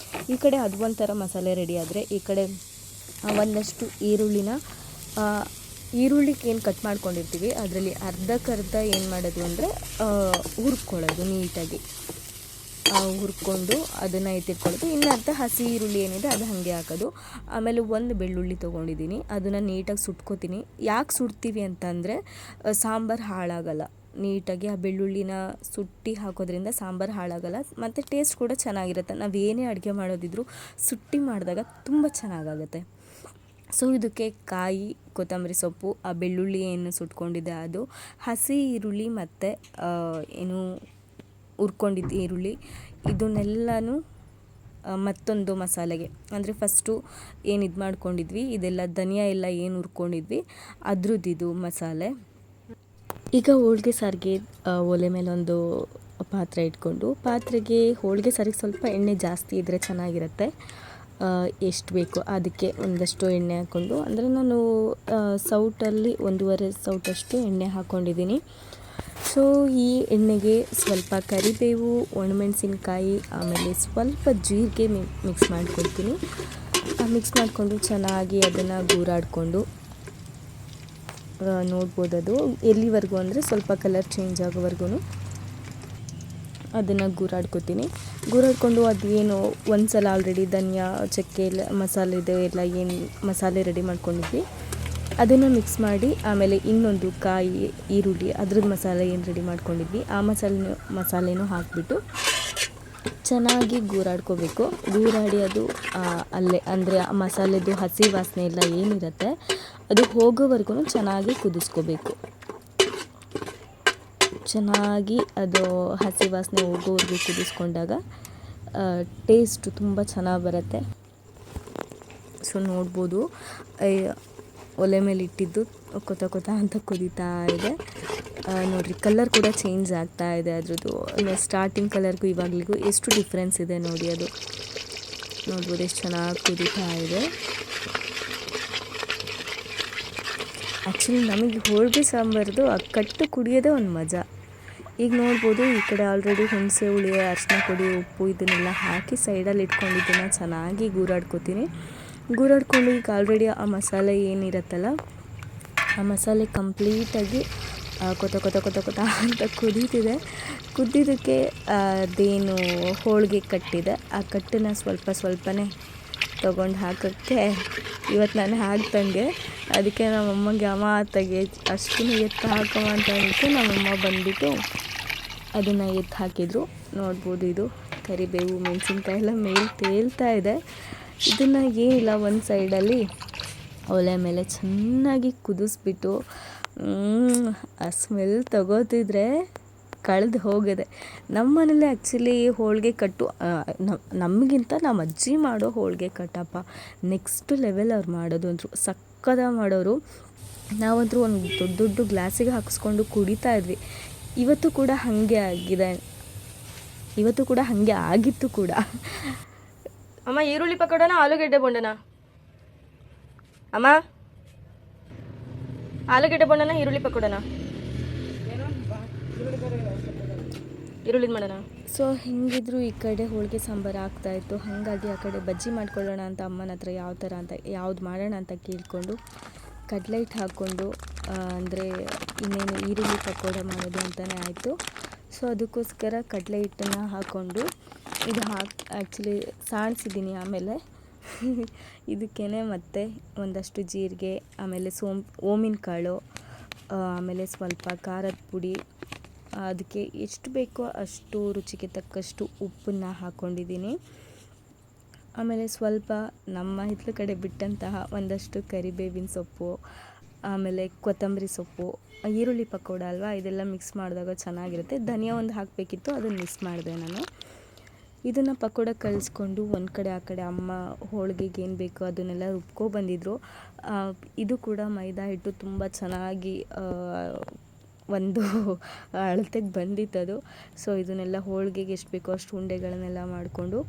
ಈ ಕಡೆ ಅದು ಒಂಥರ ಮಸಾಲೆ ರೆಡಿ ಆದರೆ, ಈ ಕಡೆ ಒಂದಷ್ಟು ಈರುಳ್ಳಿಗೆ ಏನು ಕಟ್ ಮಾಡ್ಕೊಂಡಿರ್ತೀವಿ ಅದರಲ್ಲಿ ಅರ್ಧಕ್ಕರ್ಧ ಏನು ಮಾಡೋದು ಅಂದರೆ ಹುರ್ಕೊಳ್ಳೋದು, ನೀಟಾಗಿ ಹುರ್ಕೊಂಡು ಅದನ್ನು ಎತ್ತಿಟ್ಕೊಳ್ಳೋದು. ಇನ್ನು ಅರ್ಧ ಹಸಿ ಈರುಳ್ಳಿ ಏನಿದೆ ಅದು ಹಾಗೆ ಹಾಕೋದು. ಆಮೇಲೆ ಒಂದು ಬೆಳ್ಳುಳ್ಳಿ ತೊಗೊಂಡಿದ್ದೀನಿ, ಅದನ್ನು ನೀಟಾಗಿ ಸುಟ್ಕೋತೀನಿ. ಯಾಕೆ ಸುಡ್ತೀವಿ ಅಂತಂದರೆ ಸಾಂಬಾರು ಹಾಳಾಗಲ್ಲ. ನೀಟಾಗಿ ಆ ಬೆಳ್ಳುಳ್ಳಿನ ಸುಟ್ಟಿ ಹಾಕೋದ್ರಿಂದ ಸಾಂಬಾರು ಹಾಳಾಗಲ್ಲ ಮತ್ತು ಟೇಸ್ಟ್ ಕೂಡ ಚೆನ್ನಾಗಿರುತ್ತೆ. ನಾವು ಏನೇ ಅಡುಗೆ ಮಾಡೋದಿದ್ರು ಸುಟ್ಟಿ ಮಾಡಿದಾಗ ತುಂಬ ಚೆನ್ನಾಗಾಗುತ್ತೆ. ಸೊ ಇದಕ್ಕೆ ಕಾಯಿ, ಕೊತ್ತಂಬರಿ ಸೊಪ್ಪು, ಆ ಬೆಳ್ಳುಳ್ಳಿ ಏನು ಸುಟ್ಕೊಂಡಿದೆ ಅದು, ಹಸಿ ಈರುಳ್ಳಿ ಮತ್ತು ಏನು ಹುರ್ಕೊಂಡಿದ್ದು ಈರುಳ್ಳಿ, ಇದನ್ನೆಲ್ಲನೂ ಮತ್ತೊಂದು ಮಸಾಲೆಗೆ ಅಂದರೆ ಫಸ್ಟು ಏನು ಇದು ಮಾಡ್ಕೊಂಡಿದ್ವಿ ಇದೆಲ್ಲ ಧನಿಯಾ ಎಲ್ಲ ಏನು ಹುರ್ಕೊಂಡಿದ್ವಿ ಅದ್ರದ್ದು ಮಸಾಲೆ. ಈಗ ಹೋಳಿಗೆ ಸಾರಿಗೆ ಒಲೆ ಮೇಲೆ ಒಂದು ಪಾತ್ರೆ ಇಟ್ಕೊಂಡು, ಪಾತ್ರೆಗೆ ಹೋಳಿಗೆ ಸಾರಿಗೆ ಸ್ವಲ್ಪ ಎಣ್ಣೆ ಜಾಸ್ತಿ ಇದ್ದರೆ ಚೆನ್ನಾಗಿರುತ್ತೆ. ಎಷ್ಟು ಬೇಕು ಅದಕ್ಕೆ ಒಂದಷ್ಟು ಎಣ್ಣೆ ಹಾಕ್ಕೊಂಡು, ಅಂದರೆ ನಾನು ಸೌಟಲ್ಲಿ 1.5 ಸೌಟಷ್ಟು ಎಣ್ಣೆ ಹಾಕ್ಕೊಂಡಿದ್ದೀನಿ. ಸೊ ಈ ಎಣ್ಣೆಗೆ ಸ್ವಲ್ಪ ಕರಿಬೇವು, ಒಣಮೆಣಸಿನ್ಕಾಯಿ, ಆಮೇಲೆ ಸ್ವಲ್ಪ ಜೀರಿಗೆ ಮಿಕ್ಸ್ ಮಾಡ್ಕೊಳ್ತೀನಿ. ಮಿಕ್ಸ್ ಮಾಡಿಕೊಂಡು ಚೆನ್ನಾಗಿ ಅದನ್ನು ಗೂರಾಡಿಕೊಂಡು ನೋಡ್ಬೋದು. ಅದು ಎಲ್ಲಿವರೆಗೂ ಅಂದರೆ ಸ್ವಲ್ಪ ಕಲರ್ ಚೇಂಜ್ ಆಗೋವರೆಗೂ ಅದನ್ನು ಗೂರಾಡ್ಕೊಂಡು ಅದೇನು ಒಂದು ಸಲ ಆಲ್ರೆಡಿ ಧನಿಯಾ, ಚಕ್ಕೆ ಎಲ್ಲ ಮಸಾಲೆದು ಎಲ್ಲ ಏನು ಮಸಾಲೆ ರೆಡಿ ಮಾಡ್ಕೊಂಡಿದ್ವಿ ಅದನ್ನು ಮಿಕ್ಸ್ ಮಾಡಿ, ಆಮೇಲೆ ಇನ್ನೊಂದು ಕಾಯಿ, ಈರುಳ್ಳಿ ಅದ್ರದ್ದು ಮಸಾಲೆ ಏನು ರೆಡಿ ಮಾಡ್ಕೊಂಡಿದ್ವಿ ಆ ಮಸಾಲೆನೂ ಹಾಕಿಬಿಟ್ಟು ಚೆನ್ನಾಗಿ ಗೂರಾಡ್ಕೋಬೇಕು. ಗೂರಾಡಿ ಅದು ಅಲ್ಲೇ ಅಂದರೆ ಆ ಮಸಾಲೆದು ಹಸಿ ವಾಸನೆ ಎಲ್ಲ ಏನಿರುತ್ತೆ ಅದು ಹೋಗೋವರೆಗೂ ಚೆನ್ನಾಗಿ ಕುದಿಸ್ಕೋಬೇಕು. ಚೆನ್ನಾಗಿ ಅದು ಹಸಿ ವಾಸನೆ ಹೋಗೋವರೆಗೂ ಕುದಿಸ್ಕೊಂಡಾಗ ಟೇಸ್ಟು ತುಂಬ ಚೆನ್ನಾಗಿ ಬರುತ್ತೆ. ಸೊ ನೋಡ್ಬೋದು ಒಲೆ ಮೇಲೆ ಇಟ್ಟಿದ್ದು ಕೊತ ಅಂತ ಕುದೀತಾ ಇದೆ. ನೋಡಿರಿ ಕಲರ್ ಕೂಡ ಚೇಂಜ್ ಆಗ್ತಾ ಇದೆ ಅದ್ರದ್ದು. ಸ್ಟಾರ್ಟಿಂಗ್ ಕಲರ್ಗೂ ಇವಾಗಲಿಗೂ ಎಷ್ಟು ಡಿಫ್ರೆನ್ಸ್ ಇದೆ ನೋಡಿ. ಅದು ನೋಡ್ಬೋದು ಎಷ್ಟು ಚೆನ್ನಾಗಿ ಕುದೀತಾ ಇದೆ. ಆ್ಯಕ್ಚುಲಿ ನಮಗೆ ಹೋಳಿಗೆ ಸಾಂಬಾರ್ದು ಆ ಕಟ್ಟು ಕುಡಿಯೋದೇ ಒಂದು ಮಜಾ. ಈಗ ನೋಡ್ಬೋದು ಈ ಕಡೆ ಆಲ್ರೆಡಿ ಹುಣಸೆ ಹುಳಿ, ಅರಿಶಿನ ಪುಡಿ, ಉಪ್ಪು ಇದನ್ನೆಲ್ಲ ಹಾಕಿ ಸೈಡಲ್ಲಿ ಇಟ್ಕೊಂಡಿದ್ದನ್ನು ಚೆನ್ನಾಗಿ ಗೂರಾಡ್ಕೊಂಡು ಈಗ ಆಲ್ರೆಡಿ ಆ ಮಸಾಲೆ ಏನಿರುತ್ತಲ್ಲ ಆ ಮಸಾಲೆ ಕಂಪ್ಲೀಟಾಗಿ ಕೊತ ಅಂತ ಕುದ್ದಿದ್ದಕ್ಕೆ ಅದೇನು ಹೋಳಿಗೆ ಕಟ್ಟಿದೆ ಆ ಕಟ್ಟನ್ನು ಸ್ವಲ್ಪನೇ ತೊಗೊಂಡು ಹಾಕೋಕ್ಕೆ ಇವತ್ತು ನಾನು ಹಾಕ್ದಂಗೆ. ಅದಕ್ಕೆ ನಮ್ಮಮ್ಮಗೆ ಅಮ್ಮ ತೆಗೆ ಅಷ್ಟನ್ನು ಎತ್ತು ಹಾಕಮ್ಮ ಅಂತ ಅಂದ್ಬಿಟ್ಟು ನಮ್ಮಮ್ಮ ಬಂದುಬಿಟ್ಟು ಅದನ್ನು ಎತ್ತು ಹಾಕಿದರು. ನೋಡ್ಬೋದು ಇದು ಕರಿಬೇವು, ಮೆಣಸಿನ್ಕಾಯಿ ಎಲ್ಲ ಮೇಲೆ ತೇಲ್ತಾ ಇದೆ. ಇದನ್ನು ಏನಿಲ್ಲ ಒಂದು ಸೈಡಲ್ಲಿ ಒಲೆ ಮೇಲೆ ಚೆನ್ನಾಗಿ ಕುದಿಸ್ಬಿಟ್ಟು ಆ ಸ್ಮೆಲ್ ತಗೋತಿದ್ರೆ ಕಳೆದು ಹೋಗಿದೆ. ನಮ್ಮ ಮನೇಲಿ ಆ್ಯಕ್ಚುಲಿ ಹೋಳಿಗೆ ಕಟ್ಟು ನಮಗಿಂತ ನಮ್ಮ ಅಜ್ಜಿ ಮಾಡೋ ಹೋಳಿಗೆ ಕಟ್ಟಪ್ಪ ನೆಕ್ಸ್ಟ್ ಲೆವೆಲ್ ಅವ್ರು ಮಾಡೋದು ಅಂದರು, ಸಕ್ಕತ್ತಾಗಿ ಮಾಡೋರು. ನಾವಂತರೂ ಒಂದು ದೊಡ್ಡ ಗ್ಲಾಸಿಗೆ ಹಾಕಿಸ್ಕೊಂಡು ಕುಡಿತಾ ಇದ್ವಿ. ಇವತ್ತು ಕೂಡ ಹಾಗೆ ಆಗಿತ್ತು ಕೂಡ. ಅಮ್ಮ ಈರುಳ್ಳಿ ಪಕೋಡನ ಆಲೂಗೆಡ್ಡೆ ಬೋಂಡನ? ಅಮ್ಮ ಆಲೂಗೆಡ್ಡೆ ಬೋಂಡನ ಈರುಳ್ಳಿ ಪಕೋಡನ? ಈರುಳ್ಳಿದು ಮಾಡೋಣ. ಸೊ ಹೆಂಗಿದ್ರು ಈ ಕಡೆ ಹೋಳಿಗೆ ಸಾಂಬಾರು ಆಗ್ತಾಯಿತ್ತು, ಹಾಗಾಗಿ ಆ ಕಡೆ ಬಜ್ಜಿ ಮಾಡ್ಕೊಳ್ಳೋಣ ಅಂತ ಅಮ್ಮನ ಹತ್ರ ಯಾವ್ದು ಮಾಡೋಣ ಅಂತ ಕೇಳಿಕೊಂಡು ಕಡಲೆ ಹಿಟ್ಟು ಹಾಕ್ಕೊಂಡು ಅಂದರೆ ಇನ್ನೇನು ಈರುಳ್ಳಿ ಪಕೋಡ ಮಾಡೋದು ಅಂತಲೇ ಆಯಿತು. ಸೊ ಅದಕ್ಕೋಸ್ಕರ ಕಡಲೆ ಹಿಟ್ಟನ್ನು ಹಾಕ್ಕೊಂಡು ಇದು ಆ್ಯಕ್ಚುಲಿ ಸಾಣಿಸಿದ್ದೀನಿ. ಆಮೇಲೆ ಇದಕ್ಕೇ ಮತ್ತೆ ಒಂದಷ್ಟು ಜೀರಿಗೆ, ಆಮೇಲೆ ಓಮಿನ ಕಾಳು, ಆಮೇಲೆ ಸ್ವಲ್ಪ ಖಾರದ ಪುಡಿ, ಅದಕ್ಕೆ ಎಷ್ಟು ಬೇಕೋ ಅಷ್ಟು ರುಚಿಗೆ ತಕ್ಕಷ್ಟು ಉಪ್ಪನ್ನು ಹಾಕ್ಕೊಂಡಿದ್ದೀನಿ. ಆಮೇಲೆ ಸ್ವಲ್ಪ ನಮ್ಮ ಹಿತ್ತಲ ಕಡೆ ಬಿಟ್ಟಂತಹ ಒಂದಷ್ಟು ಕರಿಬೇವಿನ ಸೊಪ್ಪು, ಆಮೇಲೆ ಕೊತ್ತಂಬರಿ ಸೊಪ್ಪು, ಈರುಳ್ಳಿ ಪಕೋಡ ಅಲ್ವಾ, ಇದೆಲ್ಲ ಮಿಕ್ಸ್ ಮಾಡಿದಾಗ ಚೆನ್ನಾಗಿರುತ್ತೆ. ಧನಿಯಾ ಒಂದು ಹಾಕಬೇಕಿತ್ತು, ಅದನ್ನು ಮಿಕ್ಸ್ ಮಾಡಿದೆ ನಾನು. ಇದನ್ನು ಪಕೋಡ ಕಲಿಸ್ಕೊಂಡು ಒಂದು ಕಡೆ ಆ ಕಡೆ ಅಮ್ಮ ಹೋಳಿಗೆಗೆ ಏನು ಬೇಕೋ ಅದನ್ನೆಲ್ಲ ರುಬ್ಕೊಬಂದಿದ್ರು. ಇದು ಕೂಡ ಮೈದಾ ಹಿಟ್ಟು ತುಂಬ ಚೆನ್ನಾಗಿ ಒಂದು ಅಳತೆಗೆ ಬಂದಿತ್ತದು. ಸೊ ಇದನ್ನೆಲ್ಲ ಹೋಳಿಗೆಗೆ ಎಷ್ಟು ಬೇಕೋ ಅಷ್ಟು ಉಂಡೆಗಳನ್ನೆಲ್ಲ ಮಾಡಿಕೊಂಡು,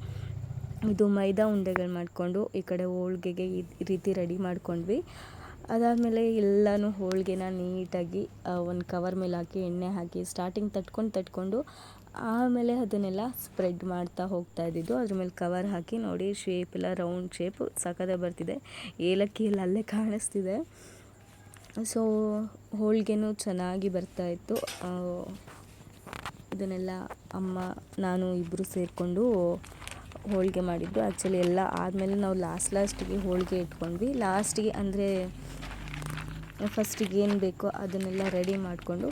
ಇದು ಮೈದಾ ಉಂಡೆಗಳು ಮಾಡಿಕೊಂಡು ಈ ಕಡೆ ಹೋಳಿಗೆಗೆ ಈ ರೀತಿ ರೆಡಿ ಮಾಡ್ಕೊಂಡ್ವಿ. ಅದಾದಮೇಲೆ ಎಲ್ಲನೂ ಹೋಳಿಗೆನ ನೀಟಾಗಿ ಒಂದು ಕವರ್ ಮೇಲೆ ಹಾಕಿ ಎಣ್ಣೆ ಹಾಕಿ ಸ್ಟಾರ್ಟಿಂಗ್ ತಟ್ಕೊಂಡು ಆಮೇಲೆ ಅದನ್ನೆಲ್ಲ ಸ್ಪ್ರೆಡ್ ಮಾಡ್ತಾ ಹೋಗ್ತಾ ಇದ್ದಿದ್ದು. ಅದ್ರ ಮೇಲೆ ಕವರ್ ಹಾಕಿ ನೋಡಿ, ಶೇಪ್ ಎಲ್ಲ ರೌಂಡ್ ಶೇಪು ಸಖತ್ತಾಗಿ ಬರ್ತಿದೆ. ಏಲಕ್ಕಿ ಎಲ್ಲ ಅಲ್ಲೇ ಕಾಣಿಸ್ತಿದೆ. ಸೊ ಹೋಳಿಗೆನೂ ಚೆನ್ನಾಗಿ ಬರ್ತಾಯಿತ್ತು. ಇದನ್ನೆಲ್ಲ ಅಮ್ಮ ನಾನು ಇಬ್ಬರು ಸೇರಿಕೊಂಡು ಹೋಳಿಗೆ ಮಾಡಿದ್ದು. ಆ್ಯಕ್ಚುಲಿ ಎಲ್ಲ ಆದಮೇಲೆ ನಾವು ಲಾಸ್ಟಿಗೆ ಹೋಳಿಗೆ ಇಟ್ಕೊಂಡ್ವಿ. ಲಾಸ್ಟಿಗೆ ಅಂದರೆ ಫಸ್ಟಿಗೆ ಏನು ಬೇಕೋ ಅದನ್ನೆಲ್ಲ ರೆಡಿ ಮಾಡಿಕೊಂಡು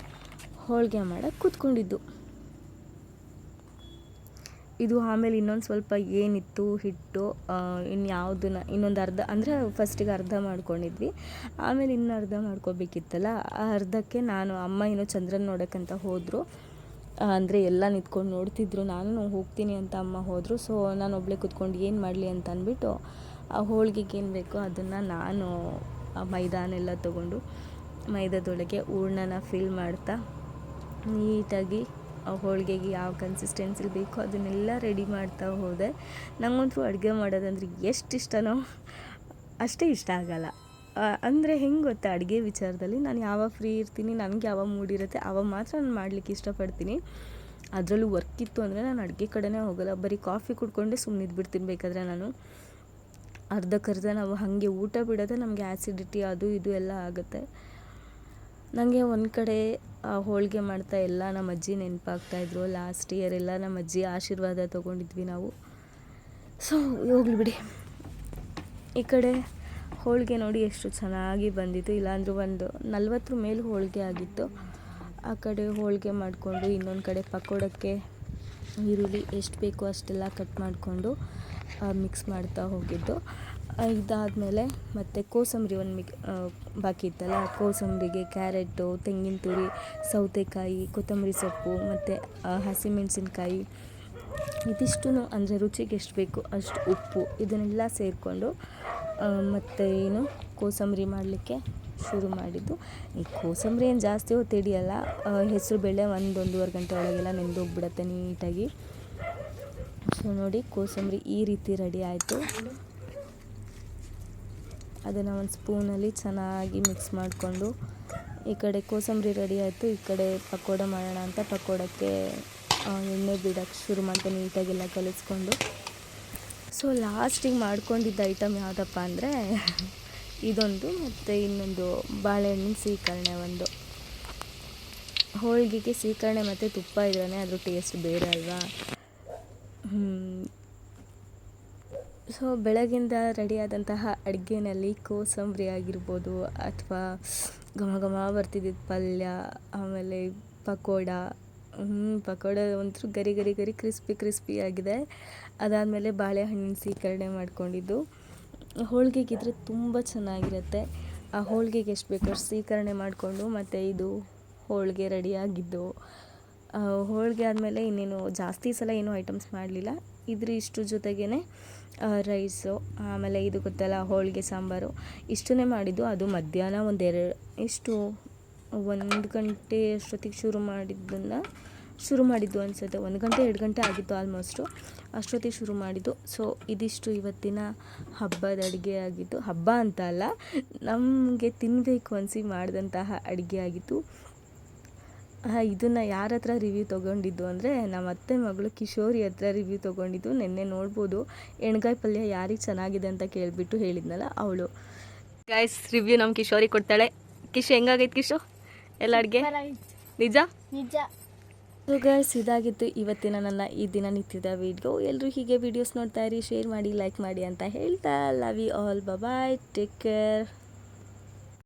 ಹೋಳಿಗೆ ಮಾಡೋಕ್ಕೆ ಕೂತ್ಕೊಂಡಿದ್ದು. ಇದು ಆಮೇಲೆ ಇನ್ನೊಂದು ಸ್ವಲ್ಪ ಏನಿತ್ತು ಹಿಟ್ಟು, ಇನ್ನೊಂದು ಅರ್ಧ, ಅಂದರೆ ಫಸ್ಟಿಗೆ ಅರ್ಧ ಮಾಡ್ಕೊಂಡಿದ್ವಿ. ಆಮೇಲೆ ಇನ್ನು ಅರ್ಧ ಮಾಡ್ಕೋಬೇಕಿತ್ತಲ್ಲ, ಆ ಅರ್ಧಕ್ಕೆ ಅಮ್ಮ ಏನೋ ಚಂದ್ರನ ನೋಡೋಕ್ಕಂತ ಹೋದರು. ಅಂದರೆ ಎಲ್ಲ ನಿಂತ್ಕೊಂಡು ನೋಡ್ತಿದ್ರು. ನಾನು ಹೋಗ್ತೀನಿ ಅಂತ ಅಮ್ಮ ಹೋದರು. ಸೊ ನಾನು ಒಬ್ಬಳೇ ಕೂತ್ಕೊಂಡು ಏನು ಮಾಡಲಿ ಅಂತ ಅಂದ್ಬಿಟ್ಟು ಆ ಹೋಳಿಗೆಗೆ ಏನು ಬೇಕೋ ಅದನ್ನು ನಾನು ಮೈದಾನೆಲ್ಲ ತೊಗೊಂಡು ಮೈದಾದೊಳಗೆ ಹೂರ್ಣನ ಫಿಲ್ ಮಾಡ್ತಾ ನೀಟಾಗಿ ಆ ಹೋಳಿಗೆಗೆ ಯಾವ ಕನ್ಸಿಸ್ಟೆನ್ಸಿಲಿ ಬೇಕೋ ಅದನ್ನೆಲ್ಲ ರೆಡಿ ಮಾಡ್ತಾ ಹೋದೆ. ನನಗಂತೂ ಅಡುಗೆ ಮಾಡೋದಂದ್ರೆ ಎಷ್ಟು ಇಷ್ಟನೋ ಅಷ್ಟೇ ಇಷ್ಟ ಆಗಲ್ಲ. ಅಂದರೆ ಹೆಂಗೆ ಗೊತ್ತಾ, ಅಡುಗೆ ವಿಚಾರದಲ್ಲಿ ನಾನು ಯಾವಾಗ ಫ್ರೀ ಇರ್ತೀನಿ, ನನಗೆ ಯಾವಾಗ ಮೂಡಿರುತ್ತೆ ಆವಾಗ ಮಾತ್ರ ನಾನು ಮಾಡಲಿಕ್ಕೆ ಇಷ್ಟಪಡ್ತೀನಿ. ಅದರಲ್ಲೂ ವರ್ಕ್ ಇತ್ತು ಅಂದರೆ ನಾನು ಅಡುಗೆ ಕಡೆನೇ ಹೋಗಲ್ಲ. ಬರೀ ಕಾಫಿ ಕುಡ್ಕೊಂಡೆ ಸುಮ್ಮನಿದ್ಬಿಡ್ತೀನಿ. ಬೇಕಾದರೆ ನಾನು ಅರ್ಧಕ್ಕರ್ಧ ನಾವು ಹಾಗೆ ಊಟ ಬಿಡೋದೆ ನಮಗೆ ಆ್ಯಸಿಡಿಟಿ ಅದು ಇದು ಎಲ್ಲ ಆಗುತ್ತೆ. ನನಗೆ ಒಂದು ಕಡೆ ಹೋಳಿಗೆ ಮಾಡ್ತಾ ಎಲ್ಲ ನಮ್ಮ ಅಜ್ಜಿ ನೆನಪಾಗ್ತಾಯಿದ್ರು. ಲಾಸ್ಟ್ ಇಯರ್ ಎಲ್ಲ ನಮ್ಮ ಅಜ್ಜಿ ಆಶೀರ್ವಾದ ತೊಗೊಂಡಿದ್ವಿ ನಾವು. ಸೊ ಹೋಗ್ಲಿ ಬಿಡಿ. ಈ ಕಡೆ ಹೋಳಿಗೆ ನೋಡಿ ಎಷ್ಟು ಚೆನ್ನಾಗಿ ಬಂದಿತ್ತು. ಇಲ್ಲಾಂದ್ರೂ ಒಂದು 40 ಮೇಲೆ ಹೋಳಿಗೆ ಆಗಿತ್ತು. ಆ ಕಡೆ ಹೋಳಿಗೆ ಮಾಡಿಕೊಂಡು ಇನ್ನೊಂದು ಕಡೆ ಪಕೋಡಕ್ಕೆ ಈರುಳ್ಳಿ ಎಷ್ಟು ಬೇಕೋ ಅಷ್ಟೆಲ್ಲ ಕಟ್ ಮಾಡಿಕೊಂಡು ಮಿಕ್ಸ್ ಮಾಡ್ತಾ ಹೋಗಿದ್ದು. ಇದಾದಮೇಲೆ ಮತ್ತು ಕೋಸಂಬರಿ ಬಾಕಿ ಇತ್ತಲ್ಲ, ಕೋಸಂಬರಿಗೆ ಕ್ಯಾರೆಟು, ತೆಂಗಿನ ತುರಿ, ಸೌತೆಕಾಯಿ, ಕೊತ್ತಂಬರಿ ಸೊಪ್ಪು ಮತ್ತು ಹಸಿಮೆಣಸಿನ್ಕಾಯಿ, ಇದಿಷ್ಟು ಅಂದರೆ ರುಚಿಗೆ ಎಷ್ಟು ಬೇಕು ಅಷ್ಟು ಉಪ್ಪು, ಇದನ್ನೆಲ್ಲ ಸೇರಿಕೊಂಡು ಮತ್ತು ಕೋಸಂಬರಿ ಮಾಡಲಿಕ್ಕೆ ಶುರು ಮಾಡಿದ್ದು. ಈ ಕೋಸಂಬರಿ ಏನು ಜಾಸ್ತಿ ಹೊತ್ತು ಹಿಡಿಯಲ್ಲ. ಹೆಸರು ಬೇಳೆ 1-1.5 ಗಂಟೆ ಒಳಗೆಲ್ಲ ನೆಂದೋಗ್ಬಿಡುತ್ತೆ ನೀಟಾಗಿ. ಸೊ ನೋಡಿ, ಕೋಸಂಬರಿ ಈ ರೀತಿ ರೆಡಿ ಆಯಿತು. ಅದನ್ನು ಒಂದು ಸ್ಪೂನಲ್ಲಿ ಚೆನ್ನಾಗಿ ಮಿಕ್ಸ್ ಮಾಡಿಕೊಂಡು ಈ ಕಡೆ ಕೋಸಂಬರಿ ರೆಡಿ ಆಯಿತು. ಈ ಕಡೆ ಪಕೋಡ ಮಾಡೋಣ ಅಂತ ಪಕೋಡಕ್ಕೆ ಎಣ್ಣೆ ಬಿಡೋಕ್ಕೆ ಶುರು ಮಾಡ್ದೆ ನೀಟಾಗೆಲ್ಲ ಕಲಿಸ್ಕೊಂಡು. ಸೊ ಲಾಸ್ಟಿಗೆ ಮಾಡ್ಕೊಂಡಿದ್ದ ಐಟಮ್ ಯಾವುದಪ್ಪ ಅಂದರೆ ಇದೊಂದು, ಮತ್ತು ಇನ್ನೊಂದು ಬಾಳೆಹಣ್ಣಿನ ಸೀಕರಣೆ ಒಂದು. ಹೋಳಿಗೆಗೆ ಸೀಕರಣೆ ಮತ್ತು ತುಪ್ಪ ಇದ್ರೇ ಅದ್ರ ಟೇಸ್ಟ್ ಬೇರೆ ಅಲ್ವಾ. ಸೊ ಬೆಳಗಿಂದ ರೆಡಿಯಾದಂತಹ ಅಡುಗೆನಲ್ಲಿ ಕೋಸಂಬರಿ ಆಗಿರ್ಬೋದು, ಅಥವಾ ಘಮ ಘಮ ಬರ್ತಿದ್ದಿದ್ದು ಪಲ್ಯ, ಆಮೇಲೆ ಪಕೋಡ ಒಂಥರ ಗರಿ ಗರಿ ಗರಿ ಕ್ರಿಸ್ಪಿ ಆಗಿದೆ. ಅದಾದಮೇಲೆ ಬಾಳೆಹಣ್ಣಿನ ಸೀಕರಣೆ ಮಾಡ್ಕೊಂಡಿದ್ದು. ಹೋಳಿಗೆಗಿದ್ರೆ ತುಂಬ ಚೆನ್ನಾಗಿರುತ್ತೆ. ಆ ಹೋಳಿಗೆಗೆ ಎಷ್ಟು ಬೇಕೋ ಅಷ್ಟು ಸೀಕರಣೆ ಮಾಡಿಕೊಂಡು ಮತ್ತು ಇದು ಹೋಳಿಗೆ ರೆಡಿಯಾಗಿದ್ದು. ಹೋಳಿಗೆ ಆದಮೇಲೆ ಇನ್ನೇನು ಜಾಸ್ತಿ ಸಲ ಏನೂ ಐಟಮ್ಸ್ ಮಾಡಲಿಲ್ಲ. ಇದ್ರ ಜೊತೆಗೇ ರೈಸು, ಆಮೇಲೆ ಇದು ಗೊತ್ತಲ್ಲ ಹೋಳಿಗೆ ಸಾಂಬಾರು, ಇಷ್ಟನ್ನೇ ಮಾಡಿದ್ದು. ಅದು ಮಧ್ಯಾಹ್ನ 1 ಗಂಟೆ ಅಷ್ಟೊತ್ತಿಗೆ ಶುರು ಮಾಡಿದ್ದು ಅನಿಸುತ್ತೆ. 1 ಗಂಟೆ 2 ಗಂಟೆ ಆಗಿತ್ತು ಆಲ್ಮೋಸ್ಟು, ಅಷ್ಟೊತ್ತಿಗೆ ಶುರು ಮಾಡಿದ್ದು. ಸೊ ಇದಿಷ್ಟು ಇವತ್ತಿನ ಹಬ್ಬದ ಅಡುಗೆ ಆಗಿತ್ತು. ಹಬ್ಬ ಅಂತ ಅಲ್ಲ, ನಮಗೆ ತಿನ್ನಬೇಕು ಅನಿಸಿ ಮಾಡಿದಂತಹ ಅಡುಗೆ ಆಗಿತ್ತು. ಇದನ್ನು ಯಾರ ಹತ್ರ ರಿವ್ಯೂ ತೊಗೊಂಡಿದ್ದು ಅಂದರೆ ನಮ್ಮ ಅತ್ತೆ ಮಗಳು ಕಿಶೋರಿ ಹತ್ರ ರಿವ್ಯೂ ತೊಗೊಂಡಿದ್ದು. ನಿನ್ನೆ ನೋಡ್ಬೋದು, ಎಣ್ಗಾಯಿ ಪಲ್ಯ ಯಾರಿಗೆ ಚೆನ್ನಾಗಿದೆ ಅಂತ ಕೇಳಿಬಿಟ್ಟು ಹೇಳಿದ್ನಲ್ಲ ಅವಳು. ಗೈಸ್ ರಿವ್ಯೂ ನಮ್ಮ ಕಿಶೋರಿ ಕೊಡ್ತಾಳೆ. ಕಿಶು ಹೆಂಗಾಗೈತೆ ಕಿಶು ಎಲ್ಲ ಅಡುಗೆ? ನಿಜ ನಿಜ. ಸೊ ಗೈಸ್ ಇದಾಗಿತ್ತು ಇವತ್ತಿನ ನನ್ನ ಈ ದಿನನಿತ್ಯದ ವಿಡಿಯೋ. ಎಲ್ಲರೂ ಹೀಗೆ ವಿಡಿಯೋಸ್ ನೋಡ್ತಾ ಇರಿ, ಶೇರ್ ಮಾಡಿ, ಲೈಕ್ ಮಾಡಿ ಅಂತ ಹೇಳ್ತಾ love you all. Bye, take care.